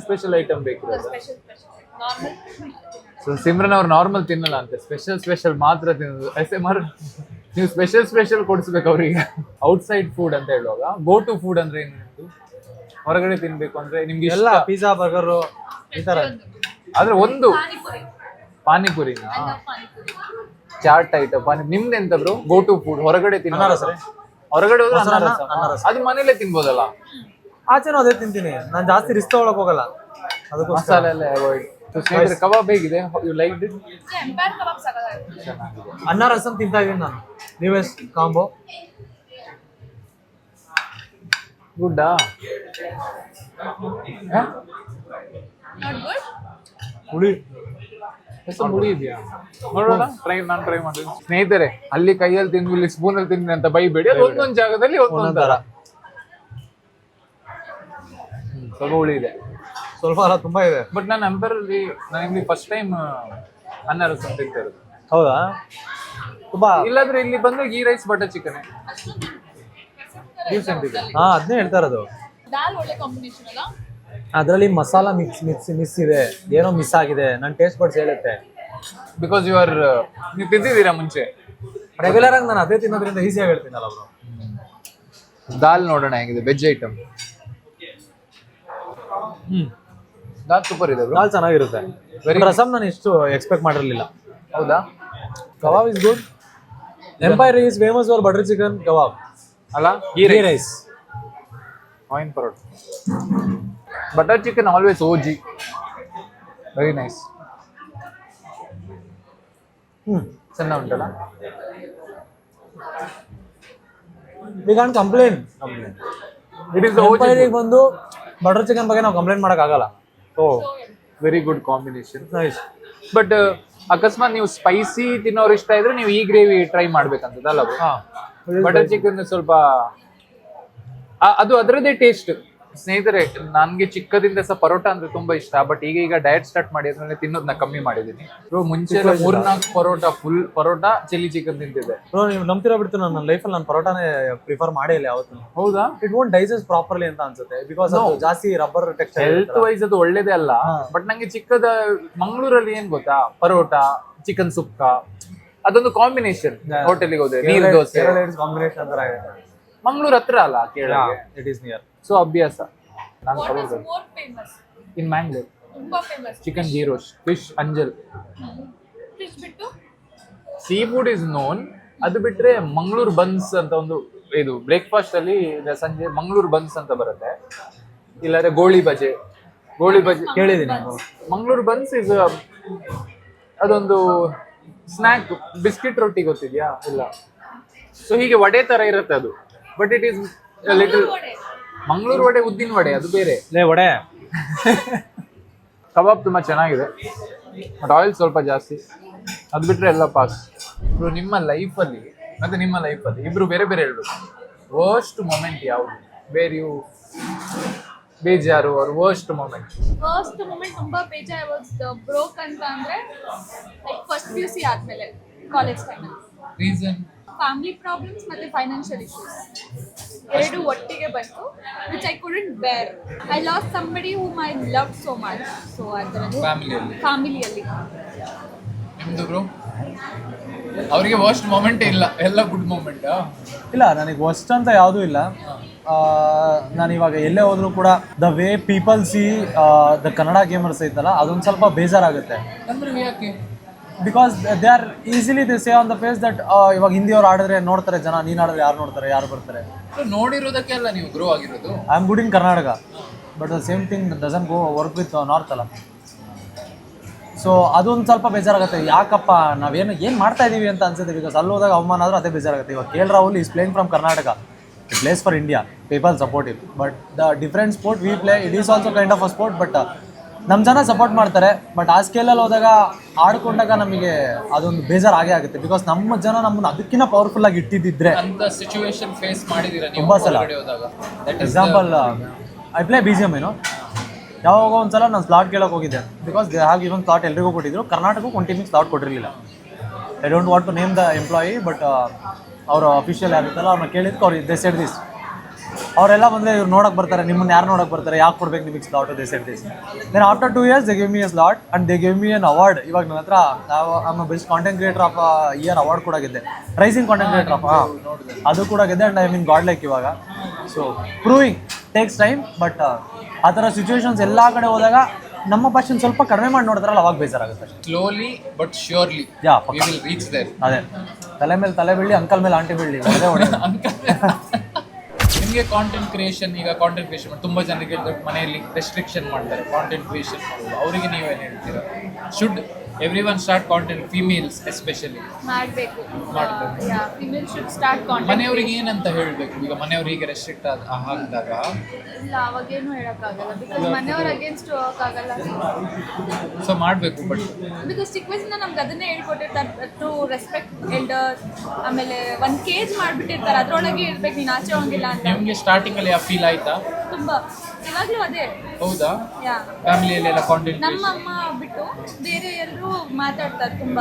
ಸ್ಪೆಷಲ್ ಐಟಮ್ ಬೇಕು. Special normal. ಸೊ ಸಿಮ್ರನ್ ಅವ್ರು ನಾರ್ಮಲ್ ತಿನ್ನಲ್ಲ ಅಂತೆ, ಸ್ಪೆಷಲ್ ಮಾತ್ರ ತಿನ್ನೋದು. ಎಸ್ಎಂಆರ್ ನೀವು ಸ್ಪೆಷಲ್ ಕೊಡಿಸ್ಬೇಕು ಅವರಿಗೆ. ಔಟ್ಸೈಡ್ ಫುಡ್ ಅಂತ ಹೇಳುವಾಗ ಗೋ ಟು ಫುಡ್ ಅಂದ್ರೆ ಏನು? ಹೊರಗಡೆ ತಿನ್ಬೇಕು ಅಂದ್ರೆ ನಿಮ್ಗೆ ಎಲ್ಲ ಪಿಜ್ಜಾ, ಬರ್ಗರ್ ಈ ತರ. ಆದ್ರೆ ಒಂದು ಪಾನಿಪುರಿ, ಪಾನಿಪುರಿನಾ, ಚಾಟ್ ಐಟಮ್, ನಿಮ್ದು ಎಂತ ಬ್ರೋ ಗೋ ಟು ಫುಡ್? ಹೊರಗಡೆ ತಿನ್ನೋ ಹೊರಗಡೆ ಹೋದ್ರೆ ಅನ್ನ ರಸ. ಅದು ಮನೇಲೆ ತಿನ್ಬೋದಲ್ಲ? ಆಚೆನೂ ಅದೇ ತಿಂತೀನಿ ನಾನು, ಜಾಸ್ತಿ ರಿಸ್ಕ್ ತಗೊಳಕ್ ಹೋಗಲ್ಲ. ಅದಕ್ಕೋಸ್ಕರ ಮಸಾಲೆ ಎಲ್ಲ ಅವಾಯ್ಡ್. ಸ್ನೇಹಿತರೆ, ಕಬಾಬ್ ಹೇಗಿದೆ? You like it? Empire kebab ಸಾಕಾಗಿದೆ. ಚೆನ್ನಾಗಿದೆ. ಅನ್ನ ರಸಂ ತಿಂತಾ ಇದೀನಿ ನಾನು. ನೀವೇ ಕಾಂಬೋ ಗುಡ್ಡಾ? Not good. ಹುಳಿ ಹುಳಿ ಇದೆಯಾ? ನೋಡೋಣ, ನಾನು ಟ್ರೈ ಮಾಡ್ತೀನಿ. ಸ್ನೇಹಿತರೆ, ಅಲ್ಲಿ ಕೈಯಲ್ಲಿ ತಿಂದ್ವಿ, ಇಲ್ಲಿ ಸ್ಪೂನ್ ಅಲ್ಲಿ ತಿಂದ್ವಿ ಅಂತ ಬೈಬೇಡಿ. ಅದು ಒಂದೊಂದು ಜಾಗದಲ್ಲಿ ಒಂದೊಂದು ತರ. ಸ್ವಲ್ಪ ಹುಳಿ ಇದೆ, ಸ್ವಲ್ಪ ಅಲ್ಲ, ತುಂಬಾ ಇದೆ. ಬಟ್ ನಾನು ಎಂಪರಲ್ಲಿ ನನಗೆ ಫಸ್ಟ್ ಟೈಮ್ ಅನ್ನ ರಸಂ ತಿಂತಾ ಇರೋದು. ಹೌದಾ? ತುಂಬಾ. ಇಲ್ಲಾಂದ್ರೆ ಇಲ್ಲಿ ಬಂದ್ರೆ ಗೀ ರೈಸ್ ಬಟರ್ ಚಿಕನ್ ಹಾ, ಅದನ್ನೇ ಹೇಳ್ತಾ ಇರೋದು. ದಾಲ್ ಒಳ್ಳೆ ಕಾಂಬಿನೇಷನ್ ಅಲ್ಲ? ಅದ್ರಲ್ಲಿ ಮಸಾಲಾ ಮಿಸ್ ಇದೆ, ಏನೋ ಮಿಸ್ ಆಗಿದೆ. ನನ್ನ ಟೇಸ್ಟ್ ಬಡ್ಸ್ ಹೇಳುತ್ತೆ. ಬಿಕಾಸ್ ನೀವು ತಿಂದಿದ್ದೀರಾ ಮುಂಚೆ? ರೆಗ್ಯುಲರ್ ಆಗಿ ನಾನು ಅದೇ ತಿನ್ನೋದ್ರಿಂದ ಈಸಿಯಾಗಿ ಹೇಳ್ತೀನಲ್ಲ ಅವರು. ದಾಲ್ ನೋಡೋಣ ಹೇಗಿದೆ, ವೆಜ್ ಐಟಮ್. ದಾಲ್ ಸೂಪರ್ ಇದೆ ಬ್ರೋ. ದಾಲ್ ಚೆನ್ನಾಗಿರುತ್ತೆ. ರಸಮ್ ನಾನು ಇಷ್ಟು ಎಕ್ಸ್ಪೆಕ್ಟ್ ಮಾಡಿರಲಿಲ್ಲ. ಹೌದಾ? Kebab is good. Empire is famous for butter chicken kebab ಅಲ್ಲ? ಗೀ ರೈಸ್, ಆಯಿನ್ paratha. Butter chicken always OG, very nice. ಚೆನ್ನಾಗಿ ಉಂಟಲ್ಲ? We can't complain. It is ಎಂಪೈರಿಗೆ ಬಂದು ಬಟರ್ ಚಿಕನ್ ಬಗ್ಗೆ ನಾವು ಕಂಪ್ಲೇಂಟ್ ಮಾಡೋಕ್ಕಾಗಲ್ಲ. Oh, very good combination. Nice. But ಅಕಸ್ಮಾತ್ ನೀವು ಸ್ಪೈಸಿ ತಿನ್ನೋರು ಇಷ್ಟ ಇದ್ರೆ ನೀವು ಈ ಗ್ರೇವಿ ಟ್ರೈ ಮಾಡ್ಬೇಕಂತದಲ್ಲ? ಬಟರ್ ಚಿಕನ್ ಸ್ವಲ್ಪ ಅದು ಅದರದೇ ಟೇಸ್ಟ್. ಸ್ನೇಹಿತರೆ, ನನಗೆ ಚಿಕ್ಕದಿಂದ ಸಹ ಪರೋಟ ಅಂದ್ರೆ ತುಂಬಾ ಇಷ್ಟ. ಬಟ್ ಈಗ ಡಯಟ್ ಸ್ಟಾರ್ಟ್ ಮಾಡಿದ್ಮೇಲೆ ತಿನ್ನೋದನ್ನ ಕಮ್ಮಿ ಮಾಡಿದ್ದೀನಿ. ಮುಂಚೆ 3-4 paratha, full paratha chilli chicken ತಿಂತಿದ್ದೆ. ನೀವು ನಂಬ್ತಿರೋ ಬಿಡ್ತು, ನನ್ನ ಲೈಫಲ್ಲಿ ನಾನು ಪರೋಟಾನೇ ಪ್ರಿಫರ್ ಮಾಡೇ ಇಲ್ಲ ಯಾವತ್ತು. ಹೌದಾ? ಇಟ್ ವೋಂಟ್ ಡೈಜೆಸ್ಟ್ ಪ್ರಾಪರ್ಲಿ ಅಂತ ಅನ್ಸುತ್ತೆ, ಬಿಕಾಸ್ ಅದು ಜಾಸ್ತಿ ರಬ್ಬರ್ ಟೆಕ್ಸ್ಚರ್. ಹೆಲ್ತ್ ವೈಸ್ ಅದು ಒಳ್ಳೇದೇ ಅಲ್ಲ. ಬಟ್ ನಂಗೆ ಮಂಗಳೂರಲ್ಲಿ ಏನ್ ಗೊತ್ತಾ, ಪರೋಟ, ಚಿಕನ್ ಸುಕ್ಕ, ಅದೊಂದು ಕಾಂಬಿನೇಷನ್. ಹೋಟೆಲ್ಗೆ ಹೋದ್ರೆ ನೀರು ದೋಸೆ ಕಾಂಬಿನೇಷನ್ ಅಂತರ ಆಗಿದೆ. ಮಂಗಳೂರು ಹತ್ರ ಅಲ್ಲ Kerala, it is near. So ಅಭ್ಯಾಸ. ನಾನು what is more famous in Mangalore? ತುಂಬಾ famous chicken ghee roast, fish anjal. Fish ಬಿಟ್ಟು ಸೀ ಫುಡ್ ಇಸ್ ನೋನ್. ಅದು ಬಿಟ್ರೆ ಮಂಗಳೂರು ಬನ್ಸ್ ಅಂತ ಒಂದು, ಇದು ಬ್ರೇಕ್ಫಾಸ್ಟ್ ಅಲ್ಲಿ ಸಂಜೆ ಮಂಗಳೂರು ಬನ್ಸ್ ಅಂತ ಬರುತ್ತೆ. ಇಲ್ಲಾಂದ್ರೆ ಗೋಳಿ ಬಜೆ ಕೇಳಿದೀನಿ. ಮಂಗಳೂರು ಬನ್ಸ್ ಇಸ್ ಅದೊಂದು ಸ್ನ್ಯಾಕ್, ಬಿಸ್ಕಿಟ್ ರೊಟ್ಟಿ ಗೊತ್ತಿದ್ಯಾ? ಇಲ್ಲ. ಸೊ ಹೀಗೆ ವಡೆ ತರ ಇರುತ್ತೆ ಅದು. But it is little. Mangaluru vada, ಉದ್ದಿನ ವಡೆ, ಅದು ಬೇರೆ. ವಡೆ ಕಬಾಬ್ ತುಂಬಾ ಚೆನ್ನಾಗಿದೆ, ಬಟ್ ಆಯಿಲ್ ಸ್ವಲ್ಪ ಜಾಸ್ತಿ. ಅದು ಬಿಟ್ರೆ ಎಲ್ಲ ಪಾಸ್. ನಿಮ್ಮ ಲೈಫಲ್ಲಿ ಇಬ್ರು ಬೇರೆ ಬೇರೆ ಹೇಳ್ಬೇಕು. ವರ್ಸ್ಟ್ ಮೊಮೆಂಟ್ ಯಾವುದು? ಬೇರೆ ಯು ಬೇಜಾರು ಅವ್ರ ವರ್ಸ್ಟ್ ಮೊಮೆಂಟ್? ತುಂಬಾ ಬೇಜಾರು ವಾಸ್ ಬ್ರೋಕ್ ಅಂತ ಅಂದ್ರೆ ಲೈಕ್ ಫಸ್ಟ್ PUC ಆದ್ಮೇಲೆ ಕಾಲೇಜ್ ಟೈಮಲ್ಲಿ. ರೀಸನ್? ಫ್ಯಾಮಿಲಿ ಪ್ರಾಬ್ಲಮ್ಸ್ ಮತ್ತೆ ಫೈನಾನ್ಷಿಯಲ್ ಇಶ್ಯೂಸ್ ಎರಡು ಒಟ್ಟಿಗೆ ಬಂತು ವಿಚ್ ಐ ಕುಡಂಟ್ ಬೇರ್. I lost somebody whom I love so much. So ಅದರದ್ದು ಫ್ಯಾಮಿಲಿಯಲ್ಲಿ. ನಿಮ್ದು ಬ್ರೋ ಅವರಿಗೆ ವರ್ಸ್ಟ್ ಮೊಮೆಂಟ್ ಇಲ್ಲ, ಎಲ್ಲ ಗುಡ್ ಮೊಮೆಂಟ್. ಇಲ್ಲ, ನನಗೆ ವರ್ಸ್ಟ್ ಅಂತ ಯಾವುದೂ ಇಲ್ಲ. ನಾನು ಇವಾಗ ಎಲ್ಲೇ ಹೋದ್ರೂ ಕೂಡ the way people see the Kannada gamers ಐತಲ್ಲ ಅದೊಂದು ಸ್ವಲ್ಪ ಬೇಜಾರಾಗುತ್ತೆ. ಅಂದ್ರೆ ಯಾಕೆ? Because they are easily they say on the face that ಇವಾಗ ಹಿಂದಿಯವ್ರು ಆಡಿದ್ರೆ ನೋಡ್ತಾರೆ ಜನ, ನೀನು ಆಡಿದ್ರೆ ಯಾರು ನೋಡ್ತಾರೆ, ಯಾರು ಬರ್ತಾರೆ. ನೋಡಿರೋದಕ್ಕೆಲ್ಲ ನೀವು ಗ್ರೋ ಆಗಿರೋದು. I am good in Karnataka but the same thing doesn't go work with north ಅಲ್ಲ. ಸೊ ಅದೊಂದು ಸ್ವಲ್ಪ ಬೇಜಾರಾಗುತ್ತೆ. ಯಾಕಪ್ಪ ಏನು ಮಾಡ್ತಾ ಇದೀವಿ ಅಂತ ಅನ್ಸುತ್ತೆ. ಬಿಕಾಸ್ ಅಲ್ಲಿ ಹೋದಾಗ ಅವಮಾನ ಆದರೂ ಅದೇ ಬೇಜಾರಾಗುತ್ತೆ. ಇವಾಗ KL Rahul is playing from Karnataka, it place for India, people support it. But the different sport we play, it is also kind of a sport. But ನಮ್ಮ ಜನ ಸಪೋರ್ಟ್ ಮಾಡ್ತಾರೆ. ಬಟ್ ಆ ಸ್ಕೇಲಲ್ಲಿ ಹೋದಾಗ ಆಡ್ಕೊಂಡಾಗ ನಮಗೆ ಅದೊಂದು ಬೇಜಾರು ಆಗೇ ಆಗುತ್ತೆ. ಬಿಕಾಸ್ ನಮ್ಮ ಜನ ನಮ್ಮನ್ನು ಅದಕ್ಕಿಂತ ಪವರ್ಫುಲ್ ಆಗಿ ಇಟ್ಟಿದ್ದಿದ್ರೆ ಅಂತ ಸಿಚುವೇಶನ್ ಫೇಸ್ ಮಾಡಿದ್ದೀರಾ ನೀವು ತುಂಬ ಸಲ. ಹೋದಾಗ? ಎಕ್ಸಾಂಪಲ್ ಐ ಪ್ಲೇ BGM ಏನೋ, ಯಾವಾಗ ಒಂದ್ಸಲ ನಾನು ಸ್ಲಾಟ್ ಕೇಳೋಕೆ ಹೋಗಿದ್ದೆ. Because they have even slot ಎಲ್ರಿಗೂ ಕೊಟ್ಟಿದ್ರು, ಕರ್ನಾಟಕಕ್ಕೆ ಒಂದು ಟೀಮಿಗೆ ಸ್ಲಾಟ್ ಕೊಟ್ಟಿರಲಿಲ್ಲ. I don't want to name the employee, but ಅವರ ಅಫಿಷಿಯಲ್ ಯಾರಿತ್ತಲ್ಲ ಅವ್ರನ್ನ ಕೇಳಿದ್ಕೆ ಅವ್ರು ದೇ ಸೆಡ್ ದಿಸ್. ಅವರೆಲ್ಲ ಬಂದರೆ ಇವ್ರು ನೋಡೋಕೆ ಬರ್ತಾರೆ, ನಿಮ್ಮನ್ನು ಯಾರು ನೋಡೋಕೆ ಬರ್ತಾರೆ, ಯಾಕೆ ಕೊಡ್ಬೇಕು ನಿಮಗೆ slot, they said this. Then after 2 years they give me a slot and they give me an award. ಇವಾಗ ನನ್ನ ಹತ್ರ ನಮ್ಮ best content creator of year award ಕೂಡ ಗೆದ್ದೆ, ರೈಸಿಂಗ್ ಕಾಂಟೆಂಟ್ ಕ್ರಿಯೇಟರ್ ಆಫ್ ಅದು ಕೂಡ ಗೆದ್ದೆ. And I mean God like ಇವಾಗ. So proving takes time. But ಆ ಥರ ಸಿಚುವೇಶನ್ಸ್ ಎಲ್ಲ ಕಡೆ ಹೋದಾಗ ನಮ್ಮ ಭಾಷೆನ ಸ್ವಲ್ಪ ಕಡಿಮೆ ಮಾಡಿ ನೋಡ್ತಾರಲ್ಲ ಅವಾಗ ಬೇಜಾರಾಗುತ್ತೆ. Slowly but surely we will reach there. ಅದೇ ತಲೆ ಮೇಲೆ ತಲೆ ಬೀಳಿ, ಅಂಕಲ್ ಮೇಲೆ ಆಂಟಿ ಬೀಳಿ, ಅದೇ ಹೊಡೆ. ನಿಮಗೆ ಕಾಂಟೆಂಟ್ ಕ್ರಿಯೇಷನ್, ಈಗ ಕಾಂಟೆಂಟ್ ಕ್ರಿಯೇಷನ್ ತುಂಬ ಜನರಿಗೆ ಮನೆಯಲ್ಲಿ ರೆಸ್ಟ್ರಿಕ್ಷನ್ ಮಾಡ್ತಾರೆ ಕಾಂಟೆಂಟ್ ಕ್ರಿಯೇಷನ್ ಮಾಡೋದು, ಅವರಿಗೆ ನೀವೇನು ಹೇಳ್ತೀರಾ? Should everyone start content, females especially ಮಾಡಬೇಕು. Female should start content. ಮನೆಯವ್ರಿಗೆ ಏನಂತ ಹೇಳಬೇಕು? ಈಗ ಮನೆಯವ್ರಿಗೆ ಈಗ ರೆಸ್ಟ್ರಿಕ್ಟ್ ಆಗಿದಾಗ ಇಲ್ಲ, ಅವಾಗೇನು ಹೇಳೋಕ್ಕಾಗಲ್ಲ. ಬಿಕಾಸ್ ಮನೆಯವ್ರ ಅಗೇನ್ಸ್ಟ್ ಹೋಗೋಕ್ಕಾಗಲ್ಲ. ಸೊ ಮಾಡಬೇಕು. ಬಟ್ ಬಿಕಾಸ್ ಚಿಕ್ಕ ವಯಸ್ಸಿಂದ ನಮ್ಗೆ ಅದನ್ನೇ ಹೇಳ್ಕೊಟ್ಟಿರ್ತಾರೆ, ಟು ರೆಸ್ಪೆಕ್ಟ್ ಎಲ್ಡರ್ಸ್. ಆಮೇಲೆ ಒಂದು ಕೇಜ್ ಮಾಡಿಬಿಟ್ಟಿರ್ತಾರೆ, ಅದರೊಳಗೆ ಇರ್ಬೇಕು, ನೀನು ಆಚೆ ಹೋಗಿಲ್ಲ ಅಂತ. ನಿಮಗೆ ಸ್ಟಾರ್ಟಿಂಗಲ್ಲಿ ಆ ಫೀಲ್ ಆಯ್ತಾ? ತುಂಬ, ಇವಾಗಲೂ ಅದೇ. ಹೌದಾ? ಯಾ, ಫ್ಯಾಮಿಲಿಯಲ್ಲೆಲ್ಲ ಕಾಂಟೆಂಟ್ ನಮ್ಮ ಅಮ್ಮ ಬಿಟ್ಟು ಬೇರೆ ಎಲ್ಲರೂ ಮಾತಾಡ್ತಾರೆ ತುಂಬ,